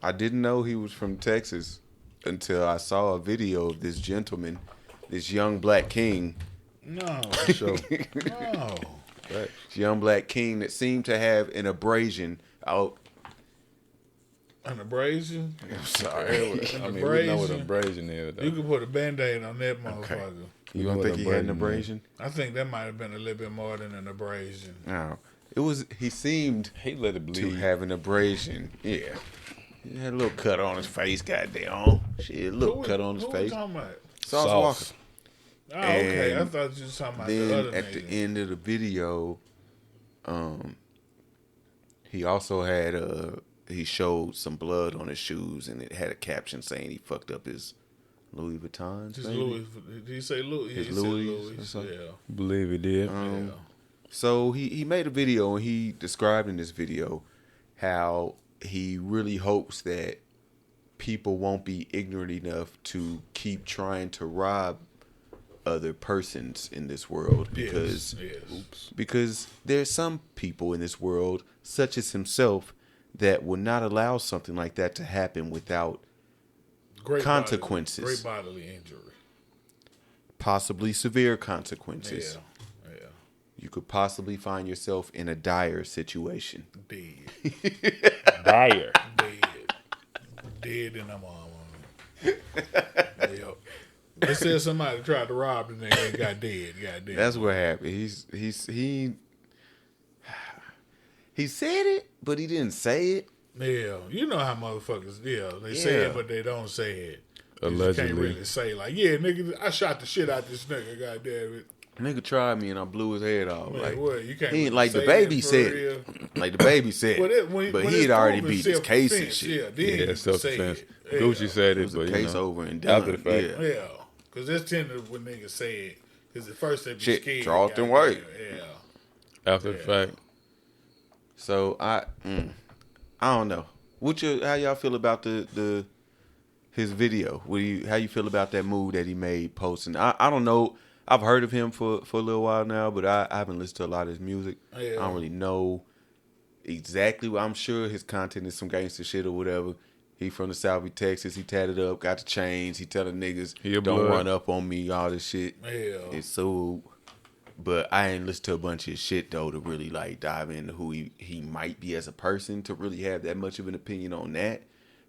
I didn't know he was from Texas until I saw a video of this gentleman, this young black king. No, For sure. no. Facts. Young black king that seemed to have an abrasion out. An abrasion? I'm sorry. I mean, we know what abrasion is. Though. You can put a Band-Aid on that motherfucker. Okay. We You know don't what think he had an abrasion abrasion? I think that might have been a little bit more than an abrasion. No. It was. He seemed He let it to bleed. have an abrasion. Yeah. He had a little cut on his face. Goddamn. Shit, a little cut on his Who we face. talking about? Sauce Walker. Oh, okay. I And thought you was talking about Then the other at the nigga. end of the video, he also had he showed some blood on his shoes, and it had a caption saying he fucked up his Louis Vuittons. Just maybe? Louis. Did he say Louis? His He Louis or said Louis. something? Yeah. Believe he did. Yeah. So he made a video, and he described in this video how he really hopes that people won't be ignorant enough to keep trying to rob other persons in this world, because Yes. because there's some people in this world, such as himself, that will not allow something like that to happen without Great consequences. Great bodily injury. possibly severe consequences. Yeah. You could possibly find yourself in a dire situation. Dead. Dire. Dead in the mama. Yep. They said somebody tried to rob the nigga and got dead. That's what happened. He said it, but he didn't say it. Yeah. You know how motherfuckers, they say Yeah. it, but they don't say it. You just Allegedly. can't really say, like, yeah, nigga, I shot the shit out this nigga, goddamn it. Nigga tried me and I blew his head off. Man, Like what, you can't he ain't really like the say baby that for said. real. It. Like the baby said. But but when he it's had already proven beat his case and self-defense, shit. Yeah, then you Yeah, can self say defense. it. Yeah. Gucci said It it, was a but case you know, over and done. after the fact. Yeah. Yeah, because that's tender when niggas say it. Because at first they be Shit, scared. Charleston goddamn. White. Yeah. After the fact. So I don't know. How y'all feel about his video? How you feel about that move that he made posting? I don't know. I've heard of him for a little while now, but I haven't listened to a lot of his music. Yeah. I don't really know exactly. I'm sure his content is some gangster shit or whatever. He from the South of Texas. He tatted up, got the chains. He telling niggas, He a don't blood. run up on me, all this shit. Yeah. It's so. But I ain't listened to a bunch of shit though to really like dive into who he might be as a person to really have that much of an opinion on that.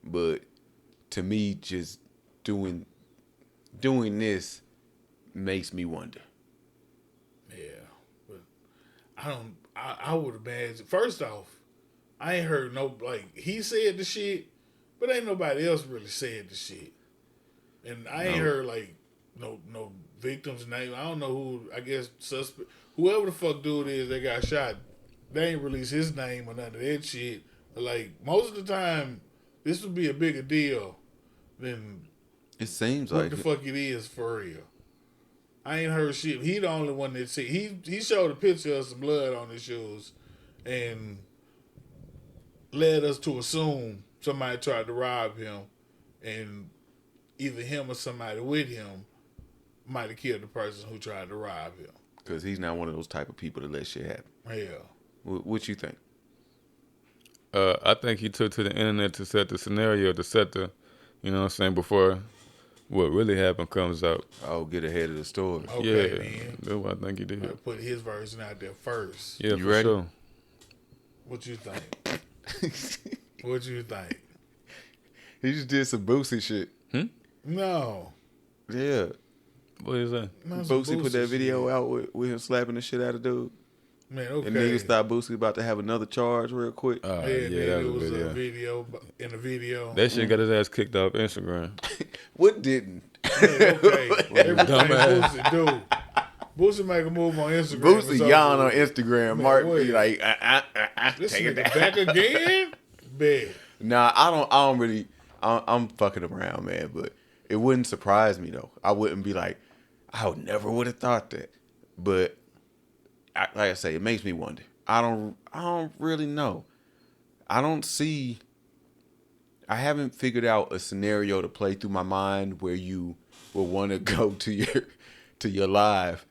But to me, just doing this makes me wonder. Yeah. But I would imagine, first off, I ain't heard he said the shit, but ain't nobody else really said the shit. And I ain't heard no victim's name. I don't know who, I guess suspect, whoever the fuck dude is that got shot, they ain't release his name or none of that shit. But like most of the time, this would be a bigger deal than It seems what like the fuck it is for real. I ain't heard shit. He the only one that said he showed a picture of some blood on his shoes and led us to assume somebody tried to rob him, and either him or somebody with him might have killed the person who tried to rob him. because he's not one of those type of people that let shit happen. Yeah. What you think? I think he took to the internet to set the scenario, to set the, you know what I'm saying, before what really happened comes out. Oh, get ahead of the story. Okay, Yeah, man. that's what I think he did. I'll put his version out there first. Yeah, You for ready? sure. What you think? What you think? He just did some Boosie shit. No. Yeah. What is that? Not some Boosie put that video shit. out with him slapping the shit out of dude. Man, okay. And niggas thought Boosie about to have another charge real quick. Yeah, Yeah, that it was was a a video. video in the video. That shit got his ass kicked off Instagram. What didn't? Okay, everything Dumbass. Boosie do. Boosie make a move on Instagram. Boosie it's yawn over. on Instagram. Man, Mark wait. be like, This take it nigga down. back again? Bet. Nah, I don't really. I'm fucking around, man. But it wouldn't surprise me though. I wouldn't be like, I would have thought that. But like I say, it makes me wonder. I don't really know. I haven't figured out a scenario to play through my mind where you will want to go to your live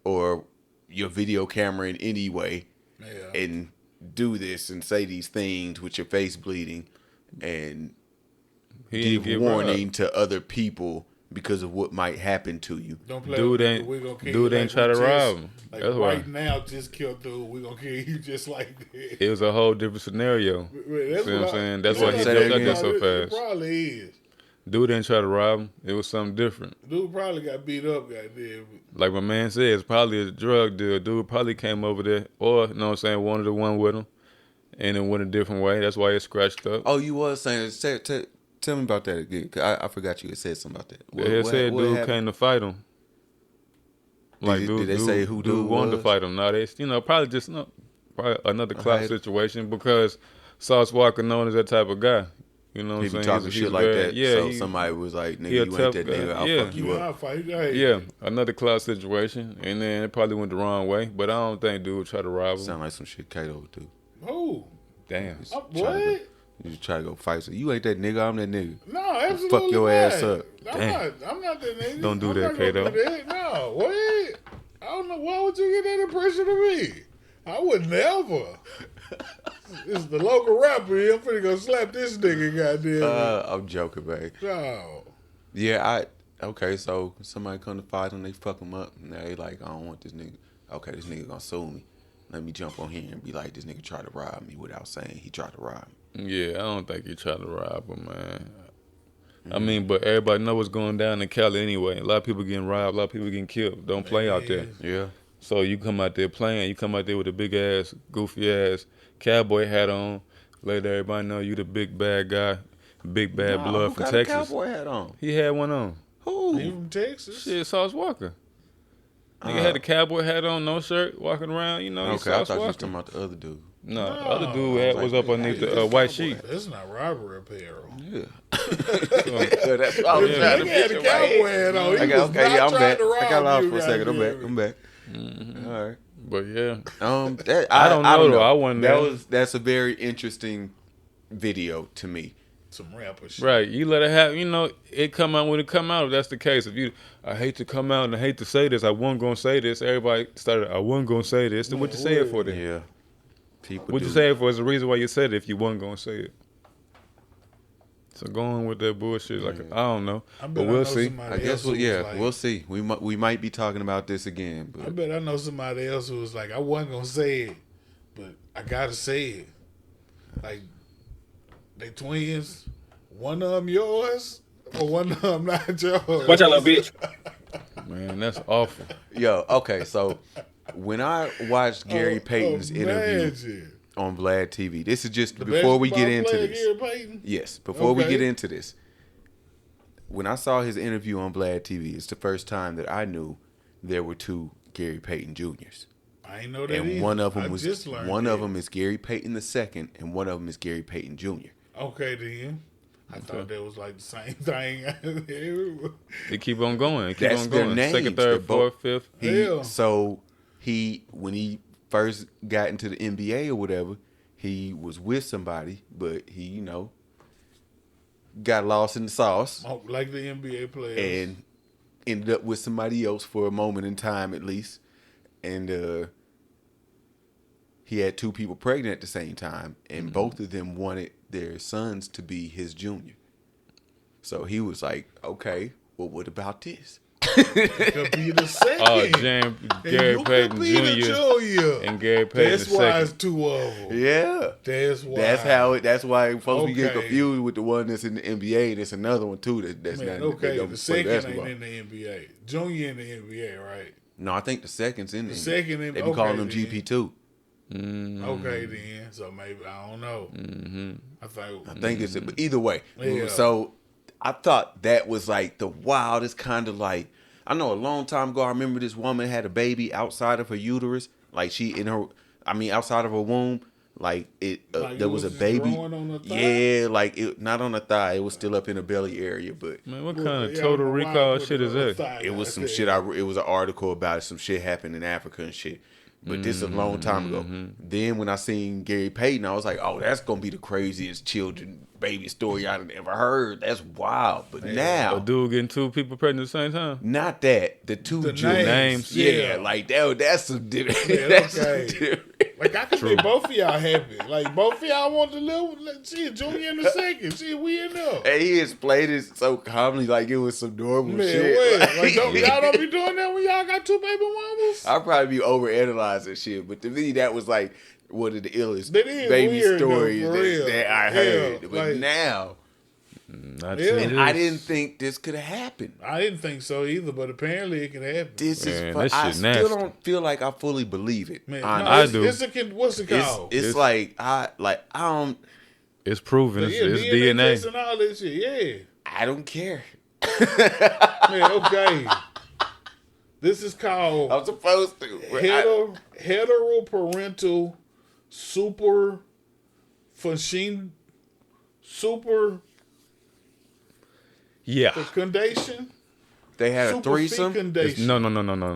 or your video camera in any way Yeah. and do this and say these things with your face bleeding and He give ain't get warning robbed. to other people because of what might happen to you. Don't play Dude with ain't- we gonna kill dude you ain't try to we rob him. Like That's right why. now, just kill dude. We gonna kill you just like that. It was a whole different scenario. That's See what I'm saying? That's why what he I jumped think out there so it fast. probably is. Dude didn't try to rob him. It was something different. Dude probably got beat up, goddamn. Like my man said, it's probably a drug deal. Dude probably came over there, or you know what I'm saying, wanted the one with him, and it went a different way. That's why it scratched up. Oh, you was saying. Tell me about that again. 'Cause I forgot you had said something about that. They had said dude happened? came to fight him. Did they say who dude wanted to was? fight him? No, they probably just probably another clout Okay. situation because Sauce Walker known as that type of guy. You know what He I'm be saying? talking He's shit like very- that. Yeah, So he- somebody was like, "Nigga, he a you ain't tough that guy. nigga. I'll Yeah. fuck you Yeah, up." I'll fight. Hey, Yeah, another clout situation, and then it probably went the wrong way. But I don't think dude tried to rob him. Sound like some shit Kato would do. Who? Damn. Try to What? go- You just try to go fight. So you ain't that nigga. I'm that nigga. No, absolutely Fuck your not. ass up. I'm Damn. not that nigga. Don't do I'm that, not gonna Kato. do that. No, what? I don't know. Why would you get that impression of me? I would never. This is the local rapper. I'm finna go slap this nigga, goddamn. I'm joking, man. No. Yeah, okay, so somebody come to fight him, they fuck him up, and they like, I don't want this nigga. Okay, this nigga gonna sue me. Let me jump on here and be like, this nigga tried to rob me without saying he tried to rob me. Yeah, I don't think he tried to rob him, man. I mean, but everybody know what's going down in Cali anyway. A lot of people getting robbed, a lot of people getting killed. Don't play out there. Yeah. So you come out there playing, you come out there with a big ass, goofy ass cowboy hat on, let everybody know you the big bad guy, big bad Nah, blood who from got Texas. a cowboy hat on? He had one on. Who? You from Texas? Shit, Sauce Walker. Nigga had a cowboy hat on, no shirt, walking around, you know, he's Okay, I Sauce thought you was Walker. talking about the other dude. No, No. the other dude had, was up underneath Hey, the this white cowboy- sheet. That's not robbery apparel. Yeah. So, That's what I was Yeah. trying to Nigga had a picture, cowboy right? hat on. He I got, was okay, not yeah, I'm trying back. to rob I got lost you, for a second. I'm back. goddamn. I'm back. Mm-hmm. All right. but yeah, I don't know, don't though. I wasn't there. That's a very interesting video to me. Some rapper shit. right. You let it happen. You know, it come out when it come out. If that's the case, if you, I hate to come out and I hate to say this. I wasn't gonna say this. Everybody started. I wasn't gonna say this. Then what you say it for then? Yeah. People What do. you say it for is the reason why you said it. If you wasn't gonna say it. So going with that bullshit, like I don't know, I bet but I we'll know see. somebody I guess else who was like- we'll see. We might be talking about this again, I but bet I know somebody else who was like, I wasn't gonna say it, but I gotta say it. Like, they twins. One of them yours, or one of them not yours. Watch out, little bitch. Man, that's awful. yo, okay, so when I watched Gary Payton's interview Imagine. on Vlad TV, this is just The before we get basketball into player, this. Gary Payton? Yes, before we Okay. get into this. When I saw his interview on Vlad TV, it's the first time that I knew there were two Gary Payton Juniors. I ain't know that And either. one of I them was just learned one of that. them is Gary Payton II, and one of them is Gary Payton Jr. Okay, then. I thought that was like the same thing. They keep on going. They keep That's on their going. names. Second, They're third, both- fourth, fifth. When he first got into the NBA or whatever, he was with somebody, but he, got lost in the sauce Oh, like the NBA players. and ended up with somebody else for a moment in time at least. And he had two people pregnant at the same time, and both of them wanted their sons to be his junior. So he was like, okay, well, what about this? could be the second. Oh, James, And Gary you could Payton be the Jr. junior. and Gary Payton That's the why it's second. two of them. Yeah. That's why. That's why folks be getting Okay. confused with the one that's in the NBA, and there's another one too that's Man, not. okay, that don't the play second basketball. ain't in the NBA. Junior in the NBA, right? No, I think the second's in The there. second in They be calling them then. GP2. Okay, then. So maybe, I don't know. I thought. I think it's it, but either way. Yeah. So I thought that was like the wildest kind of like. I know a long time ago, I remember this woman had a baby outside of her uterus, like outside of her womb, like it. Like there it was a was just baby. growing on the thigh? Yeah, like it, not on the thigh. It was still up in the belly area, but Man, what Well, kind of yeah, I total don't know why I recall put shit it is on the that? thigh it was like some that. shit. It was an article about it. Some shit happened in Africa and shit. But this is a long time ago. Then when I seen Gary Payton, I was like, oh, that's gonna be the craziest children baby story I've ever heard. That's wild. But now, A dude getting two people pregnant at the same time? not that the two The children. names, Yeah, yeah. like that's some different. Yeah, that's some okay. different. Like, I can make both of y'all happy. Like, both of y'all want to live. Like, shit, Junior in the second. Shit, we in there. And he explained it so calmly, like it was some normal Man, shit. what? Like, y'all don't be doing that when y'all got 2 baby mamas? I'll probably be overanalyzing shit, but to me, that was like one of the illest That is baby weird, though, stories for real. that I heard. Yeah, but like- now, Not Yeah. to and this. I didn't think this could happen. I didn't think so either, but apparently it could happen. This Man, is. that I shit still nasty. don't feel like I fully believe it. Man, honestly. I it's, do. It's a, what's it called? It's like I don't. It's proven. It's DNA. test and all that shit. I don't care. Yeah, man. Okay. This is called I'm supposed to. heteroparental super Yeah. fecundation. They had a threesome. Superfecundation.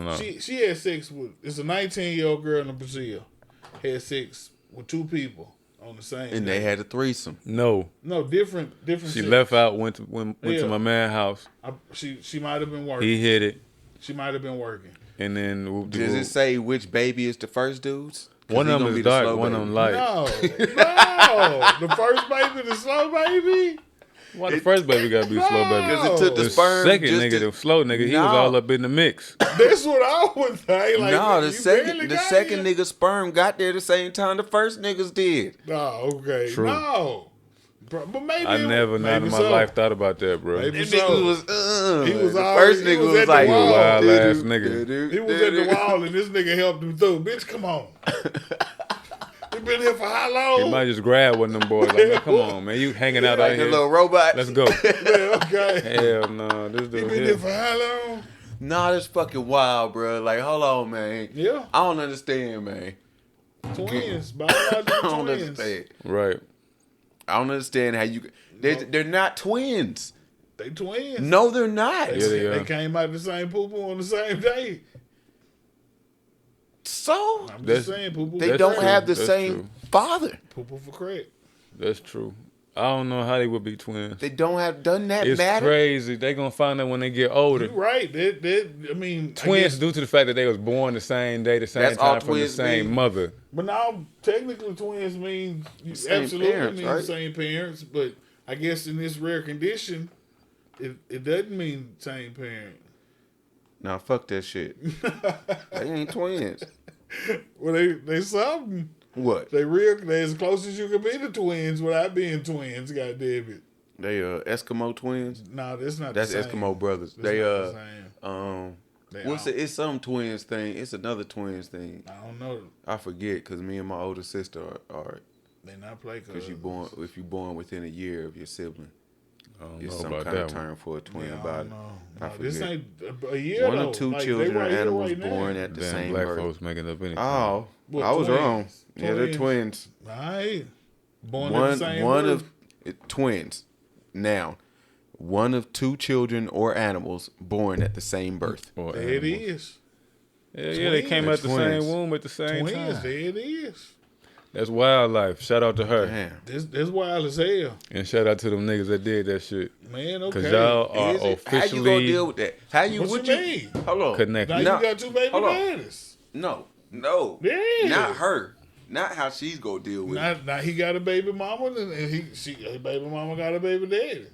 No. She had sex with. It's a 19-year-old girl in Brazil. Had sex with 2 people on the same. And day. they had a threesome. No. No, different. She sex. left out, went to Yeah. my man's house. She might have been working. He hit it, She might have been working. and then Does it say which baby is the first dude's? 'Cause one he of them gonna be is the dark, slow one of baby. them light. No. The first baby, the slow baby. Why the first baby gotta be a slow baby? Because it took the The sperm. second just nigga, to- the slow nigga, he was No. all up in the mix. That's what I would think. Like, No, you the second barely got here. nigga sperm got there the same time the first niggas did. No, okay. True. No. But maybe I never, not in maybe my so. life, thought about that, bro. Maybe That so. nigga was He was the already- first he nigga was was at the like wall. Wild doo-doo, ass nigga. doo-doo, He was at the doo-doo. wall and this nigga helped him through. Bitch, come on. You been here for how long? He might just grab one of them boys. Like, man, come on, man, you hanging out out Like the here? little robot. Let's go. Man, okay. Hell no, this You dude been here here. for how long? Nah, that's fucking wild, bro. Like, hold on, man. Yeah. I don't understand, man. Twins. I Biological don't twins. understand. Right. I don't understand how you. They're not twins. They twins. No, they're not. Yeah, they They are. came out the same poo-poo on the same day. So I'm That's- just saying, poo-poo they for don't crack. have the That's same true. father. Poo-poo for crack. That's true. I don't know how they would be twins. They don't have. Doesn't that It's matter? crazy. They gonna find out when they get older. You're right. I mean, I Twins guess- due to the fact that they was born the same day, the same That's all time from the twins same mean. mother. But now, technically, twins mean Same absolutely parents, mean right? the same parents. But I guess in this rare condition, it doesn't mean same parent. Nah, fuck that shit. They ain't twins. Well, they something. What? They as close as you can be to twins without being twins. God damn it. They Eskimo twins. No, that's not. That's the same. Eskimo brothers. That's They not the same. They what's all- it? It's some twins thing. It's another twins thing. I don't know. I forget because me and my older sister are They not play because you born if you born within a year of your sibling. I don't It's know some about kind of that one. term for a twin Yeah, I about don't it. know. I No, this forget. ain't a year. One though. or two Like, children they or right here animals right now. born at the Damn, same black birth. folks making up anything. Oh, What, I was twins? wrong. Yeah, they're twins. All right. Born at the same One birth. of twins. Now, one of 2 children or animals born at the same birth. Or There it animals. is. Yeah, they came out the Twins. same womb at the same Twins. time. There it is. That's wildlife. Shout out to her. Damn. This wild as hell, And shout out to them niggas that did that shit. man. Because Okay. y'all are Is it? How you gonna officially deal with that? How you? What What you you? mean? Hold on. connected. Now No. you got 2 baby Hold on. daddies. No. Yeah. Not her. Not how she's gonna deal with it. Now he got a baby mama, and his baby mama got a baby daddy.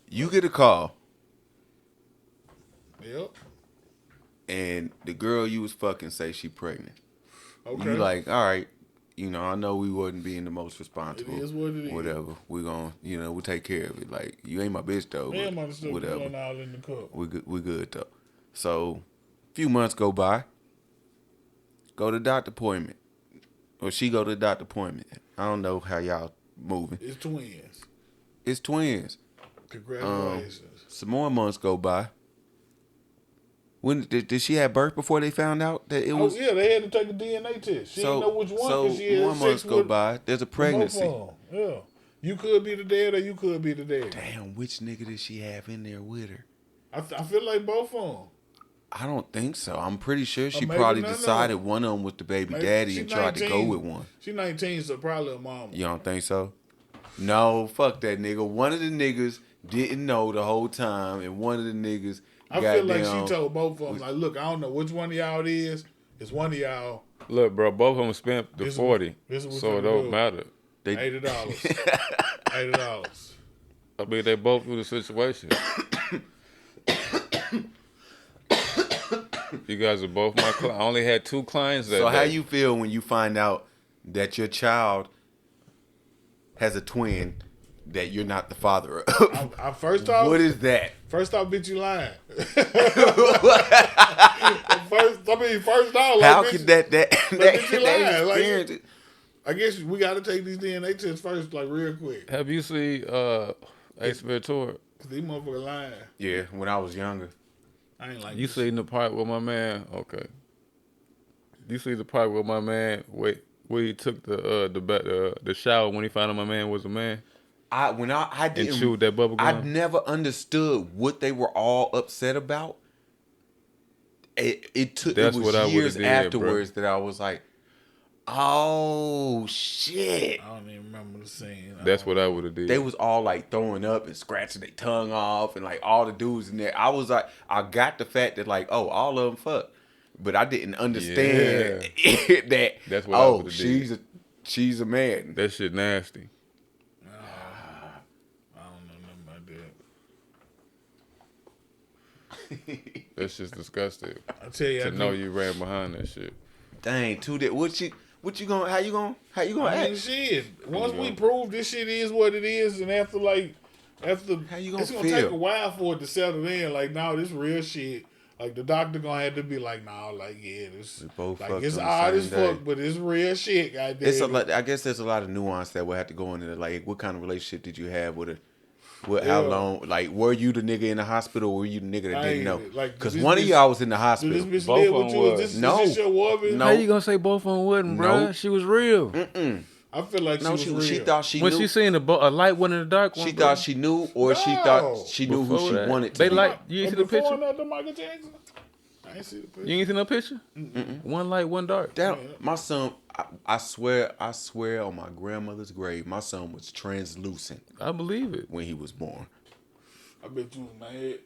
You get a call, Yep. and the girl you was fucking say she pregnant. Okay. You like, all right, I know we wasn't being the most responsible. It is what it is. Whatever. We gonna, we'll take care of it. Like, you ain't my bitch though. Man, but I'm still whatever. going all in the cup. We good though. So, a few months go by. Go to doctor appointment, or she go to the doctor appointment. I don't know how y'all moving. It's twins. It's twins. Congratulations. Some more months go by. When did she have birth before they found out that it Oh was? yeah, they had to take a DNA test. She didn't know which one because she had more sex months go with by. There's a both pregnancy. of them. Yeah, you could be the dad or you could be the dad. Damn, which nigga did she have in there with her? I feel like both of them. I don't think so. I'm pretty sure she maybe probably none of decided them. one of them was the baby Maybe daddy she and tried to go 19. with one. She's 19, so probably a mama. You don't think so? No, fuck that nigga. One of the niggas didn't know the whole time, and one of the niggas I feel like goddamn- she told both of them, like, look, I don't know which one of y'all it is, It's one of y'all. Look, bro, both of them spent the This is 40, this is what so you it don't do. matter. They $80. $80. I mean, they both knew the situation. You guys are both my clients. I only had 2 clients that So day. how you feel when you find out that your child has a twin that you're not the father of? First off, What is that? First off, bitch, you lying. First off, like, How bitch, could that bitch, you lying. Like, experience? I guess we got to take these DNA tests first, like real quick. Have you seen Ace Ventura? Cause these motherfuckers lying. Yeah, when I was younger. I ain't like You this. seen the part with my man? Okay. You see the part with my man where he took the shower when he found out my man was a man I and didn't chewed that bubble I gum? never understood what they were all upset about. It That's was what I would've years did, afterwards that I was like, oh shit. I don't even remember the scene. That's what I would have did. They was all like throwing up and scratching their tongue off and like all the dudes in there. I was like, I got the fact that like, oh, all of them fuck, but I didn't understand that. That's what I oh, would've did. she's a man. That shit nasty. I don't know nothing about that. That's just disgusting. I tell you, To know you ran behind that shit. Dang, what you gonna how you gonna I mean, act? shit. Once we prove this shit is what it is, and after How you gonna it's gonna feel? take a while for it to settle in. Like, no, this real shit. Like, the doctor gonna have to be like, nah, like, yeah, this both like fucked it's on the odd same as day. fuck, but it's real shit. Goddamn. It's a lot. I guess there's a lot of nuance that would have to go into it. Like, what kind of relationship did you have with her? How Yeah. long? Like, were you the nigga in the hospital, or were you the nigga that I didn't ain't- know? like, Because this one of bitch- y'all was in the Did hospital. this bitch Both live of with them you? was. Is No. this your woman? No. How you gonna say both of them wasn't, bro? No. She was real. I feel like No, she was real. she thought she When knew. she seen a light one and a dark one, She bro. thought she knew, or she No. thought she knew who Before she that, wanted to they be. like- You ain't see the Before picture? another Michael Jackson? I ain't see the picture. You ain't seen no picture? One light, one dark. My son, I swear on my grandmother's grave, my son was translucent I believe it. when he was born. I bet you was mad.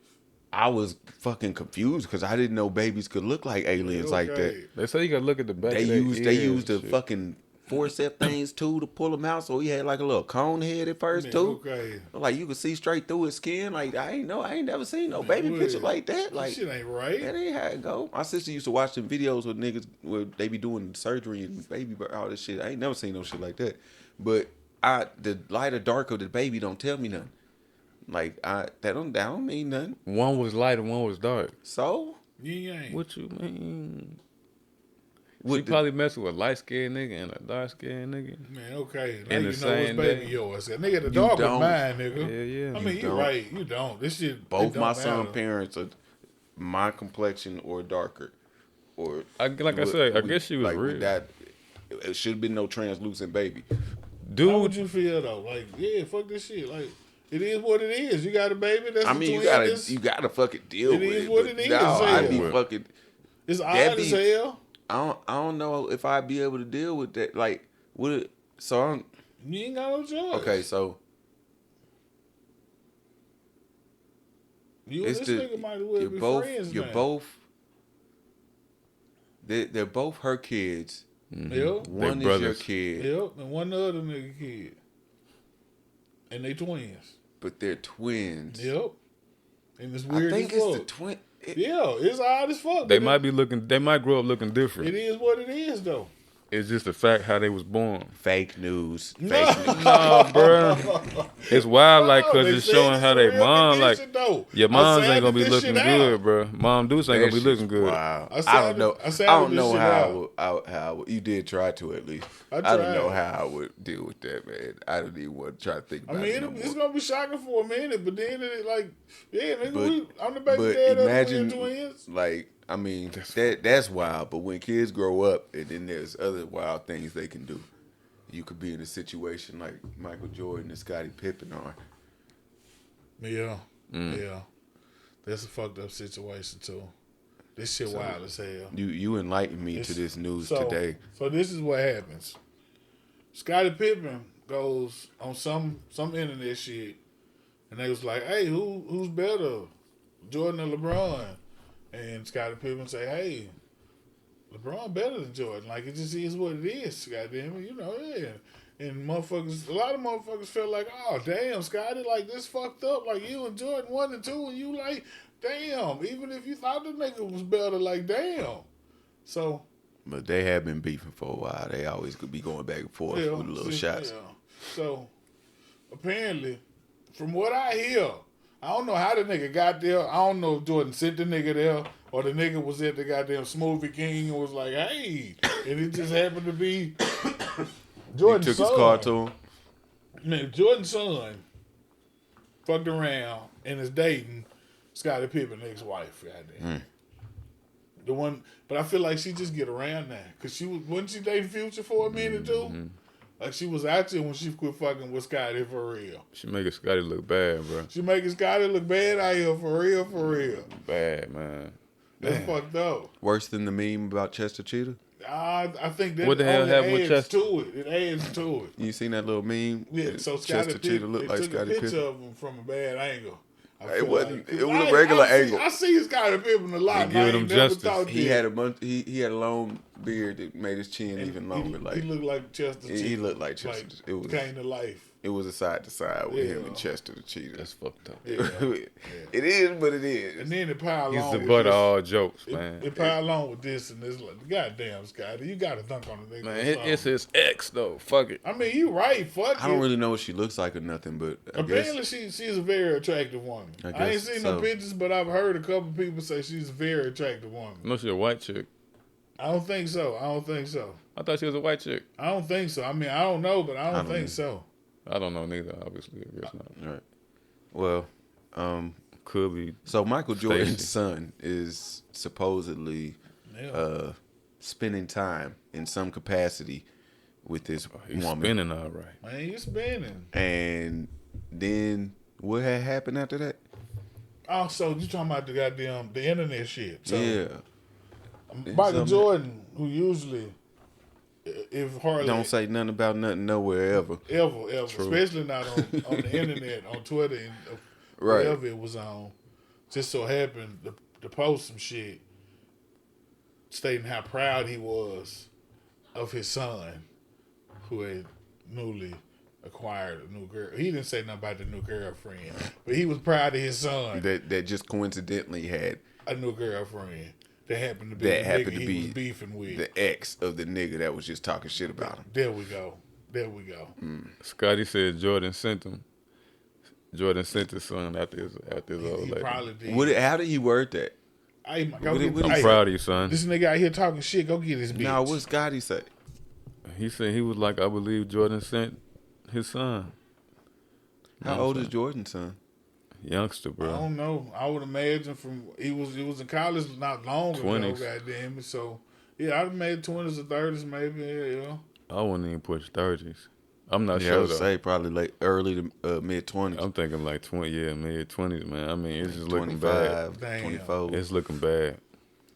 I was fucking confused because I didn't know babies could look like aliens like that. Okay. They say you gotta look at the back. They of their used ears the and shit. fucking forceps things too to pull him out, so he had like a little cone head at first Man, too. okay. Like you could see straight through his skin. Like I ain't never seen no baby Well, picture like that. Like shit ain't right. that ain't how it go. My sister used to watch them videos with niggas where they be doing surgery and baby all this shit. I ain't never seen no shit like that. But the lighter dark of the baby don't tell me nothing. Like that don't mean nothing. One was light and one was dark. So You ain't. What you mean? She what the- probably messing with a light skinned nigga and a dark skinned nigga. Man, okay. Now In you the know which same baby day. yours. That nigga, the dog was don't. mine, nigga. Yeah. I mean, you don't. right. You don't. This shit. it both don't my son matter. parents are my complexion or darker, or Like I said, I guess she was real. That it should have been no translucent baby. How would Dude, you feel though? Like, yeah, fuck this shit. Like, it is what it is. You got a baby. That's I a mean, twin. you gotta fucking deal It with is it. what but it is, No, I'd be yeah. fucking. It's odd that as be- hell. I don't know if I'd be able to deal with that. Like, would it? So I'm You ain't got no choice. okay. So You and it's this the nigga might as well you're be both friends, you're man. both. They're both her kids. Yep. One is brothers. your kid, Yep. And one the other nigga kid. And they twins. but they're twins. Yep. And it's I weird think as it's fuck. the twin. Yeah, it's odd as fuck. they but might be looking. They might grow up looking different. It is what it is, though. It's just the fact how they was born. Fake news. No. Fake news. Nah, bro. It's wild, like, No, cause they it's said showing it's how a they real mom, like, condition, though. your I moms sounded ain't gonna be this looking shit good, out. bro. Mom Deuce ain't gonna be looking good. Wow. I I sounded- don't know. I I sounded don't this know shit how I out. would, how I would. You did try to at least. I I don't know tried. how I would deal with that, man. I don't even want to try to think I about mean, it. No it's more. gonna be shocking for a minute, but then it like, yeah, nigga, But- I'm the baby but dad imagine, of the twins. like, I mean, that's wild. But when kids grow up, and then there's other wild things they can do. You could be in a situation like Michael Jordan and Scottie Pippen are. Yeah, yeah, that's a fucked up situation too. This shit wild as hell. You enlightened me to this news today. So this is what happens. Scottie Pippen goes on some internet shit, and they was like, "Hey, who's better, Jordan or LeBron?" And Scottie Pippen say, "Hey, LeBron better than Jordan. Like, it just is what it is. Goddamn it, you know, yeah. And motherfuckers, a lot of motherfuckers felt like, oh damn, Scotty, like this fucked up. Like you and Jordan 1 and 2, and you like, damn. Even if you thought the nigga was better, like damn. So. But they have been beefing for a while. They always could be going back and forth with little shots. Yeah. So apparently, from what I hear, I don't know how the nigga got there. I don't know if Jordan sent the nigga there or the nigga was at the goddamn Smoothie King and was like, hey, and it just happened to be Jordan's he took son. his car to him. Man, Jordan's son fucked around and is dating Scottie Pippen's ex-wife. Goddamn. The one, but I feel like she just get around now because wasn't she dating Future for a minute too? Like she was out there when she quit fucking with Scotty for real. She making Scotty look bad, bro. She making Scotty look bad out here for real, for real. Bad, man. That's fucked up. Worse than the meme about Chester Cheetah? I think that What the hell only happened with adds Chester? to it. It adds to it. You seen that little meme? Yeah, so Chester Scotty Cheetah looked like took a Scottie picture Pippen. of him from a bad angle. It wasn't. It was a regular angle. I see Scottie Pippen a lot. They giving him justice. He had a bunch. He had a long beard that made his chin even longer. He looked like Chester. He looked like Chester. Like, It was came to life. It was a side to side with Yeah. him and Chester the Cheetah. That's fucked up. Yeah. It is, but it is. And then it piled He's on. the with butt of this. all jokes, man. It piled on with this and this. Like, goddamn, Scotty, you got to dunk on the nigga. Man, it's his ex though. Fuck it. I mean, you right. Fuck I don't it. really know what she looks like or nothing, but I Apparently, guess she's a very attractive woman. I I ain't guess seen so. no pictures, but I've heard a couple people say she's a very attractive woman. No, she's a white chick. I don't think so. I don't think so. I thought she was a white chick. I don't think so. I mean, I don't know, but I don't don't think know. so. I don't know neither. Obviously, I guess not. All right. Well, Could be. so Michael Stacey. Jordan's son is supposedly Yeah. spending time in some capacity with this He's woman. spinning all right. Man, you spinning. And then what had happened after that? Oh, so you talking about the internet shit. So Yeah. Michael Something- Jordan, who usually, if hardly Don't say nothing about nothing nowhere ever. ever, especially not on the internet, on Twitter, and Right. wherever it was on, just so happened to post some shit stating how proud he was of his son, who had newly acquired a new girl. He didn't say nothing about the new girlfriend, but he was proud of his son, That just coincidentally had a new girlfriend that happened to be That the happened nigga to he be was beefing with. the ex of the nigga that was just talking shit about him. There we go. There we go. Scotty said Jordan sent him. Jordan sent his son after his old He lady. probably did. How did he word that? Hey, go what get, did I'm hey, proud of you, son. This nigga out here talking shit. Go get his bitch. Nah, what Scotty say? He said he was like, I believe Jordan sent his son. How old is Jordan's son? Youngster, I bro. don't know. I would imagine he was in college not long 20s. ago. Goddamn it. So yeah, I'd made 20s or 30s maybe. Yeah. I wouldn't even push 30s. I'm not I sure would though. say probably like early to mid 20s. I'm thinking like 20, mid 20s, man. I mean, it's just looking bad. 25, Damn. 24. It's looking bad.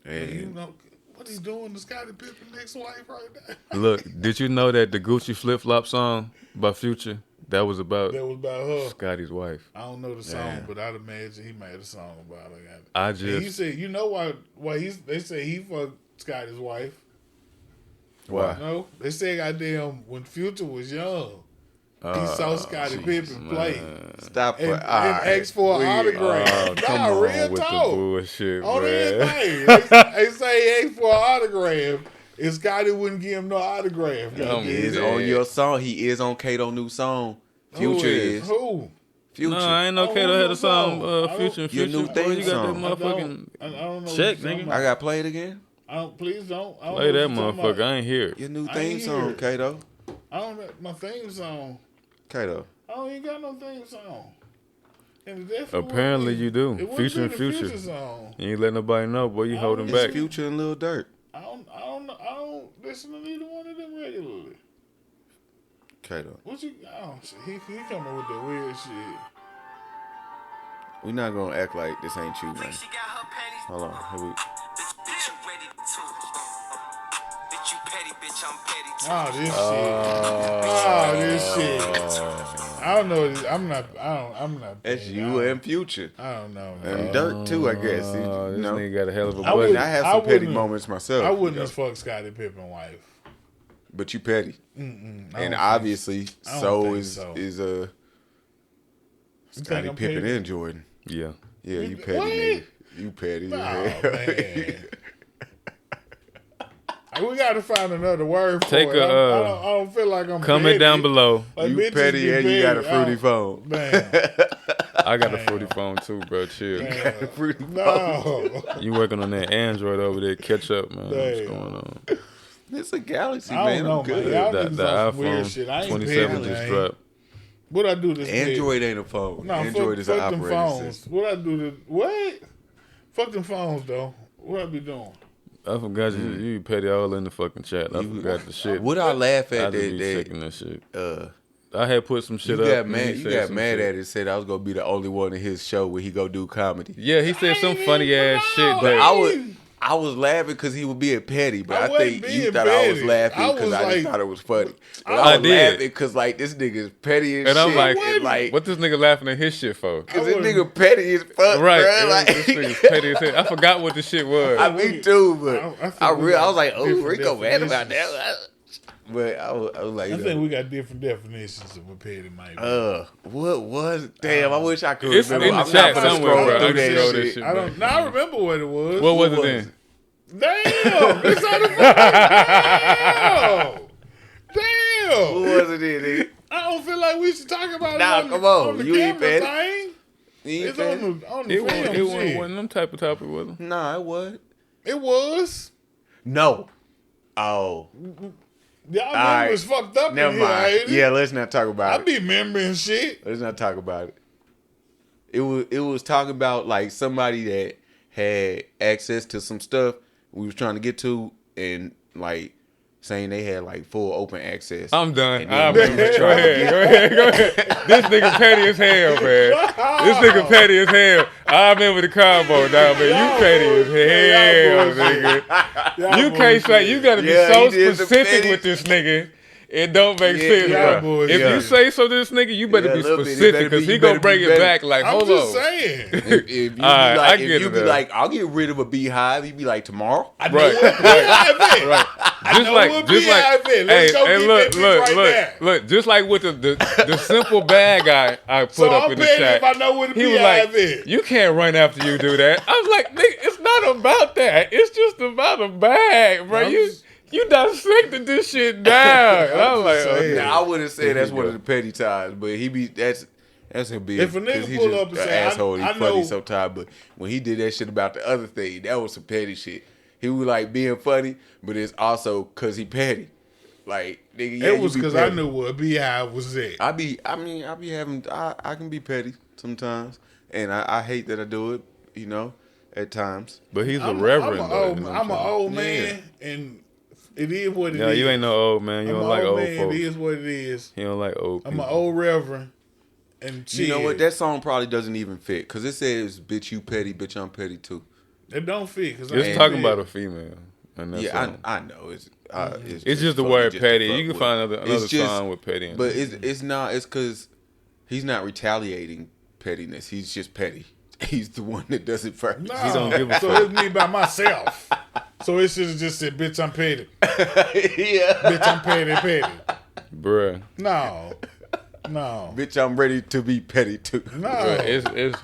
You And know what he's doing to Scottie Pippen's next wife right now. Look, did you know that the Gucci Flip Flop song by Future, that was about That was about her. Scotty's wife? I don't know the song, Yeah. but I'd imagine he made a song about her. I And he just, said, you know why they say he fucked Scotty's wife? why? No, they say goddamn when Future was young, he saw Scottie Pippen play stop and, for asked for an autograph. Oh, come Nah, on real with talk. the bullshit, On bro. anything. They say he asked for an autograph, and Scotty wouldn't give him no autograph. Come He Goddamn. is Yeah. on your song. He is on Kato new song. Who Future is. Who? Future. No, I ain't no Oh, Kato who had no a song, song? I Future and Your Future. new Boy, theme you got song. that motherfucking I don't know. check, what you're talking nigga. I about. got played again. Please don't. I don't play know that what you're talking motherfucker. about. I ain't hear it. Your new I theme ain't song, hear it. Kato. I don't know my theme song. Kato. I don't even got no theme song. And it definitely Apparently wouldn't be- you do. It wouldn't Future be and the Future. Future song. You ain't let nobody know, boy. You holding It's back. It's Future and Lil Durk. I don't know. I don't listen to neither one of them regularly. Kato. What you? Oh, shit. He coming with that weird shit. We not gonna act like this ain't you, man. She got her panties. Hold on. Here we. Bitch, you ready to. Bitch, you petty, bitch, I'm petty too. Oh, this shit. Oh, this shit. I don't know. I'm not. That's petty. you and Future. I don't know, man. And Dirt too, I guess. You This know, nigga got a hell of a I budget. would- I have I some petty wouldn't- moments myself. I wouldn't you have fucked Scottie Pippen wife. but you petty, I and don't obviously, I don't so think is so. is You think Scottie I'm Pippen petty? and Jordan. Yeah. Yeah, you What? petty, nigga. You petty. Nah, as hell. man. We got to find another word for Take it. a, I don't feel like I'm Comment petty. down below. Like, You bitches petty be and you got a petty. fruity phone. Damn. I got a fruity phone too, bro. Chill. Damn. Fruity phone. No. You working on that Android over there? Catch up, man. What's Damn. going on? It's a Galaxy, I man. don't know, I'm good. man. Y'all The, niggas the on some weird iPhone shit. I ain't 27 petty, just man. dropped. What I do this Android ain't a phone. No, Android is an fuck them operating phones. system. What I do to what? Fuck them phones though. What I be doing? I forgot you petty all in the fucking chat. I forgot the shit. What I laugh I at just be sick that in that shit. uh, I had put some shit you up. got and mad. he You said got some mad shit. at it. Said I was gonna be the only one in his show where he go do comedy. Yeah, he said some funny ass shit. But That I was laughing because he was being petty, but I I, wasn't think you being thought I was petty. laughing I because was I just like- thought it was funny. But I I was did. laughing because like this nigga's petty as And I'm shit. like, what this nigga laughing at his shit for? Because this I nigga petty as fuck, Right. bruh. It Like, was, this nigga's petty as hell. I forgot what the shit was. me too, but I think I we was got like, oh, different Rico mad about definitions. that. But I was like, I think we got different definitions of what petty might be. what was? Damn, I wish I could. It's remember. in the I'm chat not gonna somewhere, scroll bro. I through can that scroll shit. that shit. I don't. Now I remember what it was. What was Who it was then? Damn! It's on the phone. Damn! Who was it then, nigga? I don't feel like we should talk about Nah, it. come on. the You ain't camera petty. thing. You ain't It's petty? on the It film. wasn't shit. one of them type of topic, was it? Nah, it was. It was. No. Oh, Y'all right. was fucked up never in here, mind. ain't it? Yeah, let's not talk I about it. be remembering shit. Let's not talk about it. It was talking about like somebody that had access to some stuff we was trying to get to, and like saying they had like full open access. I'm done. And I then remember. we Go tried to ahead. Go ahead. This nigga petty as hell, man. This nigga petty as hell. I remember the combo, dog, man. You petty as hell, nigga. Y'all You can't say, bullshit. you gotta be Yeah, so he did some specific petty- with this nigga. It don't make Yeah, sense, yeah, bro. boy, If yeah. you say so to this nigga, you better Yeah, a be little bit. It specific better be- because he you gonna better bring be it better. back like, I'm hold just on. saying. If you be All right, I like, get if you it, be though. like, I'll get rid of a beehive, he'd be like, tomorrow. I know Right, what beehive is. Just know like, what just like, beehive is. Let's go get that bitch right there. look, just like with the simple bag I put So up I'm in the petty chat. if I know what a He was beehive like, is. you can't run after you do that. I was like, nigga, it's not about that. It's just about a bag, bro. I'm You just- dissected this shit down. And I was like, just saying. okay. Now I wouldn't say Here that's we one go. of the petty times, but he be that's him being If a nigga 'cause he pull just up and an say, asshole, I he funny know- sometimes. But when he did that shit about the other thing, that was some petty shit. He was like being funny, but it's also cause he petty. Like nigga, yeah, It was because because I knew what a beehive was at. I be having I can be petty sometimes, and I hate that I do it, you know, at times. But he's a I'm reverend, I'm though. an you know what I'm an saying? old man, and it is what it is. No, you ain't no old man. You I'm don't an like old old man. folks. It is what it is. You don't like old I'm people. an old reverend, and You know shit, what? That song probably doesn't even fit because it says, "Bitch, you petty, bitch, I'm petty too." it don't fit. Cause It's talking about a female. And that's Yeah, all. I know. It's just the funny word just to petty. fuck You can with. find another It's just- song with petty in But it. it's not. It's because he's not retaliating pettiness. He's just petty. He's the one that does it first. No, He don't give a so fuck. it's me by myself. So it should have just said, "Bitch, I'm petty. Yeah. Bitch, I'm petty." Bruh. No, Bitch, I'm ready to be petty too. no. Bruh, it's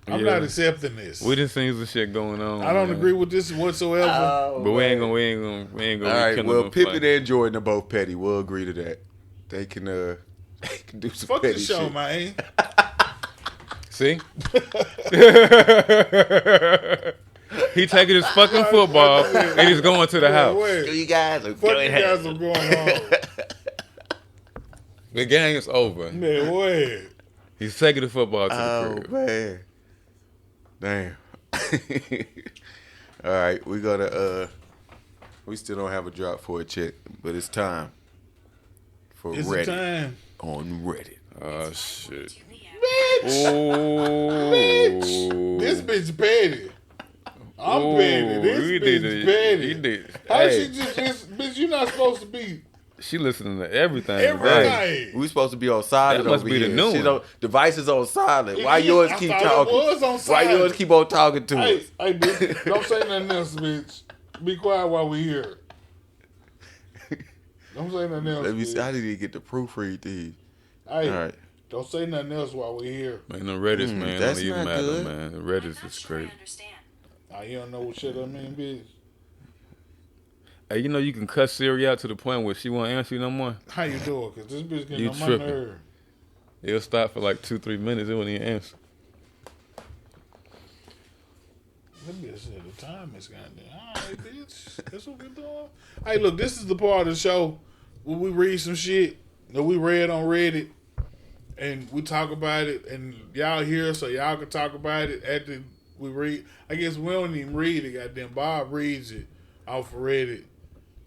I'm yeah. not accepting this. We just seen some shit going on. I don't man. agree with this whatsoever. But we ain't gonna All right. rekindle Well, them Pippen flames. and Jordan are both petty. We'll agree to that. They can they can do some Fuck petty this show, shit. man. See? He taking his fucking football and he's going to the house. Wait, You guys are fuck you guys are going on. The game is over. Man, wait. He's taking the football to the Oh crib. man, damn. All right, we gotta. We still don't have a drop for it yet, but it's time for It's Reddit the time. on Reddit. Oh shit. Bitch. Oh. This bitch petty. I'm petty. This bitch petty. He did. How Hey, she just, bitch, you're not supposed to be. She listening to everything. Everything. We supposed to be on silent That must over be the here. new Shit one. on, devices on silent. Why Yeah, yours I keep thought it talking? was on Why silent. yours keep on talking to Hey, us? hey, bitch, don't say nothing else, bitch. Be quiet while we here. Don't say nothing else, Let me see. bitch. I didn't even get to proofread these. Hey, All right. don't say nothing else while we here. Man, the Reddit, man, that's don't even not matter, good. man. The I'm Reddit not is sure I great. understand. You don't know what shit I mean, bitch. Hey, you know you can cut Siri out to the point where she won't answer you no more. How you doing? Because this bitch getting You on my tripping. nerve. It'll stop for like 2-3 minutes. It won't even answer. That bitch said the time is goddamn. All right, bitch. That's what we're doing. Hey, look, this is the part of the show where we read some shit that we read on Reddit and we talk about it, and y'all here so y'all can talk about it after we read. I guess we don't even read it. Goddamn, Bob reads it off of Reddit,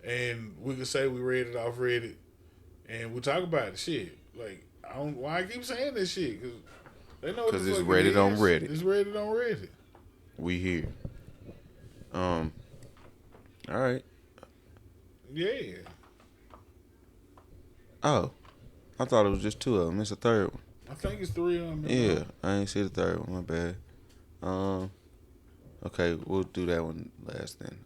and we can say we read it off Reddit, and we talk about it. Shit, like I don't. Why I keep saying this shit? Because they know. 'Cause the it's fuck Reddit it on is. Reddit. It's Reddit on Reddit. We here. All right. Yeah. Oh, I thought it was just two of them. It's a third one. I think it's three of them. Yeah, I ain't see the third one. My bad. Okay, we'll do that one last then,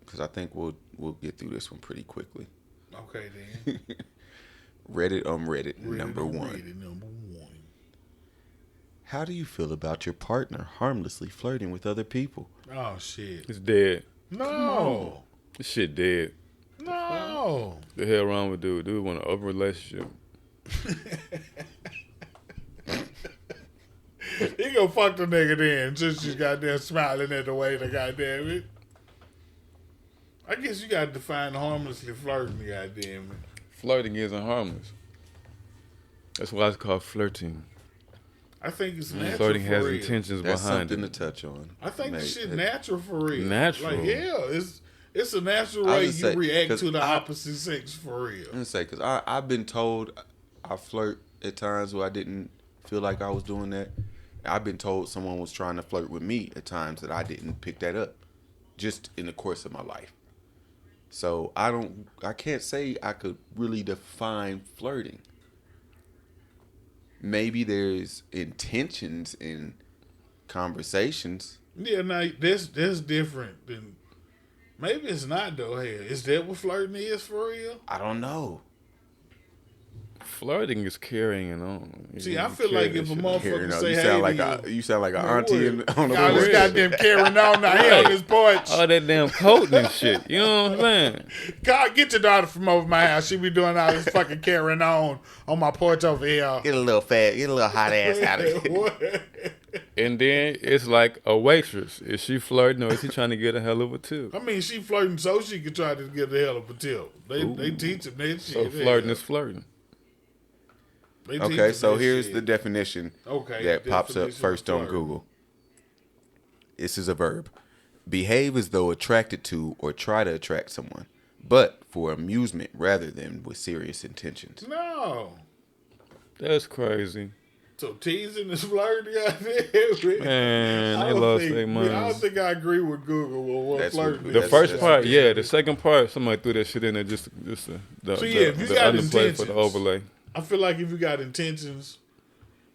because I think we'll get through this one pretty quickly. Okay then. Reddit on Reddit, Reddit number on one. Reddit, number one. How do you feel about your partner harmlessly flirting with other people? Oh shit. It's dead. No. This shit dead. No. The hell wrong with dude? Dude want an open relationship. He gonna fuck the nigga then since she's goddamn smiling at the way the goddamn it. I guess you gotta define harmlessly flirting, goddamn it. Flirting isn't harmless. That's why it's called flirting. I think it's natural Flirting for has real. intentions That's behind something it. to touch on. I think this Mate, shit natural for real. Natural. Like yeah, it's a natural I way you was gonna say, react 'cause to the I- opposite sex for real. I'm gonna say, because I've been told I flirt at times where I didn't feel like I was doing that. I've been told someone was trying to flirt with me at times that I didn't pick that up, just in the course of my life. So I can't say I could really define flirting. Maybe there's intentions in conversations. Yeah, now that's different than maybe it's not though. Hell, is that what flirting is for real? I don't know. Flirting is carrying on. See, I feel like if a motherfucker Here, no, say, you "Hey," sound like to you sound like an Man, auntie what? on the y'all this porch. goddamn carrying on now here on this porch. All that damn coating and shit. You know what I'm saying? God, get your daughter from over my house. She be doing all this fucking carrying on my porch over here. Get a little fat, get a little hot ass out of here. What? And then it's like a waitress. Is she flirting or is she trying to get a hell of a tip? I mean, she flirting so she can try to get the hell of a tip. They teach them that shit. So flirting is flirting. They teach Okay, them so that here's shit. the definition Okay, that pops up definition first of on flirting. Google. This is a verb. Behave as though attracted to or try to attract someone, but for amusement rather than with serious intentions. No. That's crazy. So teasing is flirting, goddamn. Man, I they don't lost think- their I don't minds. think I agree with Google with what That's what- flirting is. The That's- first that's part, what- yeah. The second part, somebody threw that shit in there just the So, yeah, if you the got underplay for intentions- the overlay. I feel like if you got intentions,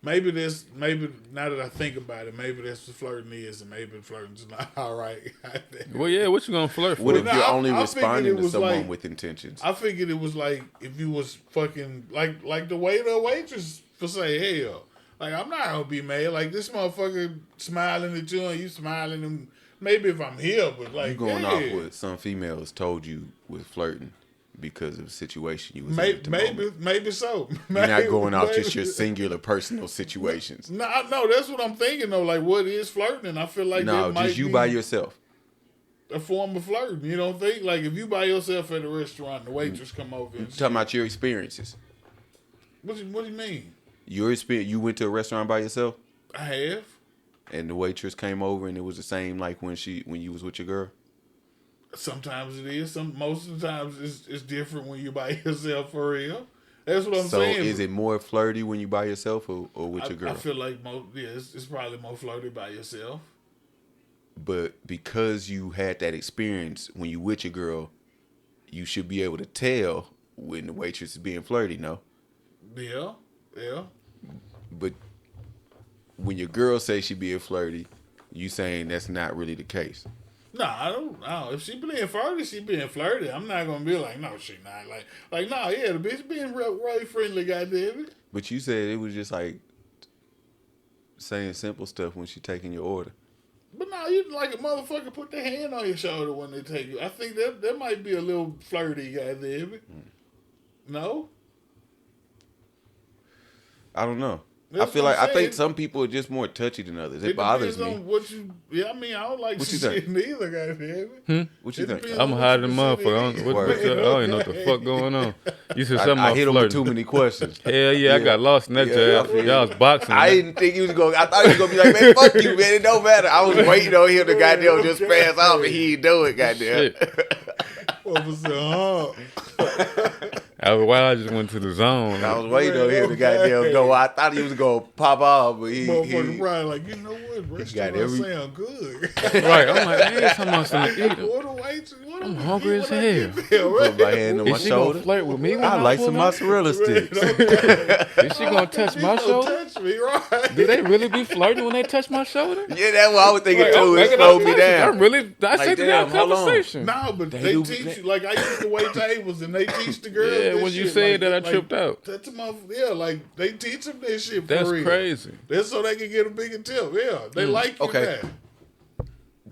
maybe now that I think about it, maybe that's what flirting is, and maybe flirting's not all right. Well, yeah, what you gonna flirt for? What if no, you're I'm- only I'm thinking responding it to was someone like- with intentions? I figured it was like if you was fucking like the waiter or waitress for say hell. Like I'm not gonna be mad. Like this motherfucker smiling at you and you smiling and maybe if I'm here, but like You going yeah. off what some females told you with flirting because of the situation you was in Maybe at the moment. maybe so. You're not going off Maybe- just your singular personal situations. No, that's what I'm thinking though. Like what is flirting? I feel like No, that might just you be by yourself. a form of flirting. You don't think? Like if you by yourself at a restaurant, the waitress come over and Talking about your experiences. what do you mean? Your experience. You went to a restaurant by yourself, I have. and the waitress came over, and it was the same like when you was with your girl. Sometimes it is. Most of the times it's different when you by yourself for real. That's what I'm So saying. is it more flirty when you by yourself or with your girl? I feel like it's probably more flirty by yourself. But because you had that experience when you with your girl, you should be able to tell when the waitress is being flirty, no? Yeah. But when your girl says she being flirty, you saying that's not really the case. Nah, I don't know. If she being flirty, she being flirty. I'm not gonna be like, no, she not. Like, no, yeah, the bitch being really friendly, goddamn it. But you said it was just like saying simple stuff when she taking your order. But no, you like a motherfucker put their hand on your shoulder when they take you. I think that might be a little flirty, goddamn it. No? I don't know. That's I feel what like I'm I think saying. some people are just more touchy than others. It bothers depends me. on what you. Yeah, I mean, I don't like What you shit think? neither, goddamn it. What you It think? depends I'm on hiding what the you motherfucker. I consider don't, it. I don't even know what the fuck going on. You said something I about hit him with too flirting. many questions. Hell yeah, I got lost in that Yeah, jab. I feel Y'all was boxing. I didn't think he was going. I thought he was going to be like, man, fuck you, man. It don't matter. I was waiting on him to goddamn just pass off, and he ain't do it, goddamn. What was it? Why I just went to the zone. I was waiting on him to goddamn go. I thought he was going to pop off, but he Motherfucker Brian like, you know what? got Restaurants every- sound good. Right, I'm like, I ain't talking about something to eat. What a wait. I'm hungry as hell. put my hand on my Is she gonna shoulder. flirt with me? When I like pull some up? mozzarella sticks. Is she gonna touch my shoulder? Touch me, right? Do they really be flirting when they touch my shoulder? Yeah, that's what I was thinking Like, too. I'm It making slowed a me conversation. down. I'm really dissecting damn, our hold on. conversation. No, but They they do- teach they- you. Like, I used to wait tables and they teach the girls. Yeah, this when you shit, said like, that, I tripped out. That's a motherfucker. Yeah, like, they teach them this shit for That's real. crazy. That's so they can get a bigger tip. Yeah, they like you Okay. now.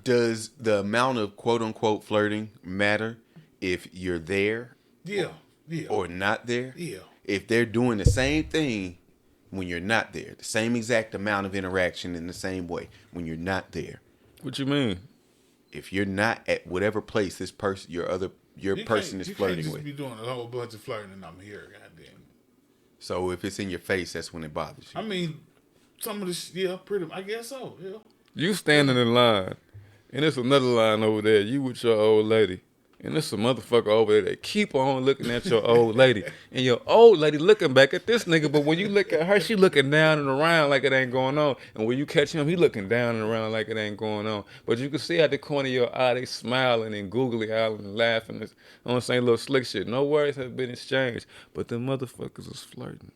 Does the amount of quote unquote flirting matter if you're there Yeah, yeah. or not there? Yeah. If they're doing the same thing when you're not there, the same exact amount of interaction in the same way when you're not there. What you mean? If you're not at whatever place this person, your person is you flirting can't just with. be doing a whole bunch of flirting and I'm here, goddamn. So if it's in your face, that's when it bothers you. I mean, some of this, yeah, pretty. I guess so. Yeah. You standing in line, and there's another line over there. You with your old lady, and there's a motherfucker over there that keep on looking at your old lady, and your old lady looking back at this nigga. But when you look at her, she looking down and around like it ain't going on. And when you catch him, he looking down and around like it ain't going on. But you can see at the corner of your eye, they smiling and googly eying and laughing. It's, I'm gonna say little slick shit. No words have been exchanged, but the motherfuckers is flirting.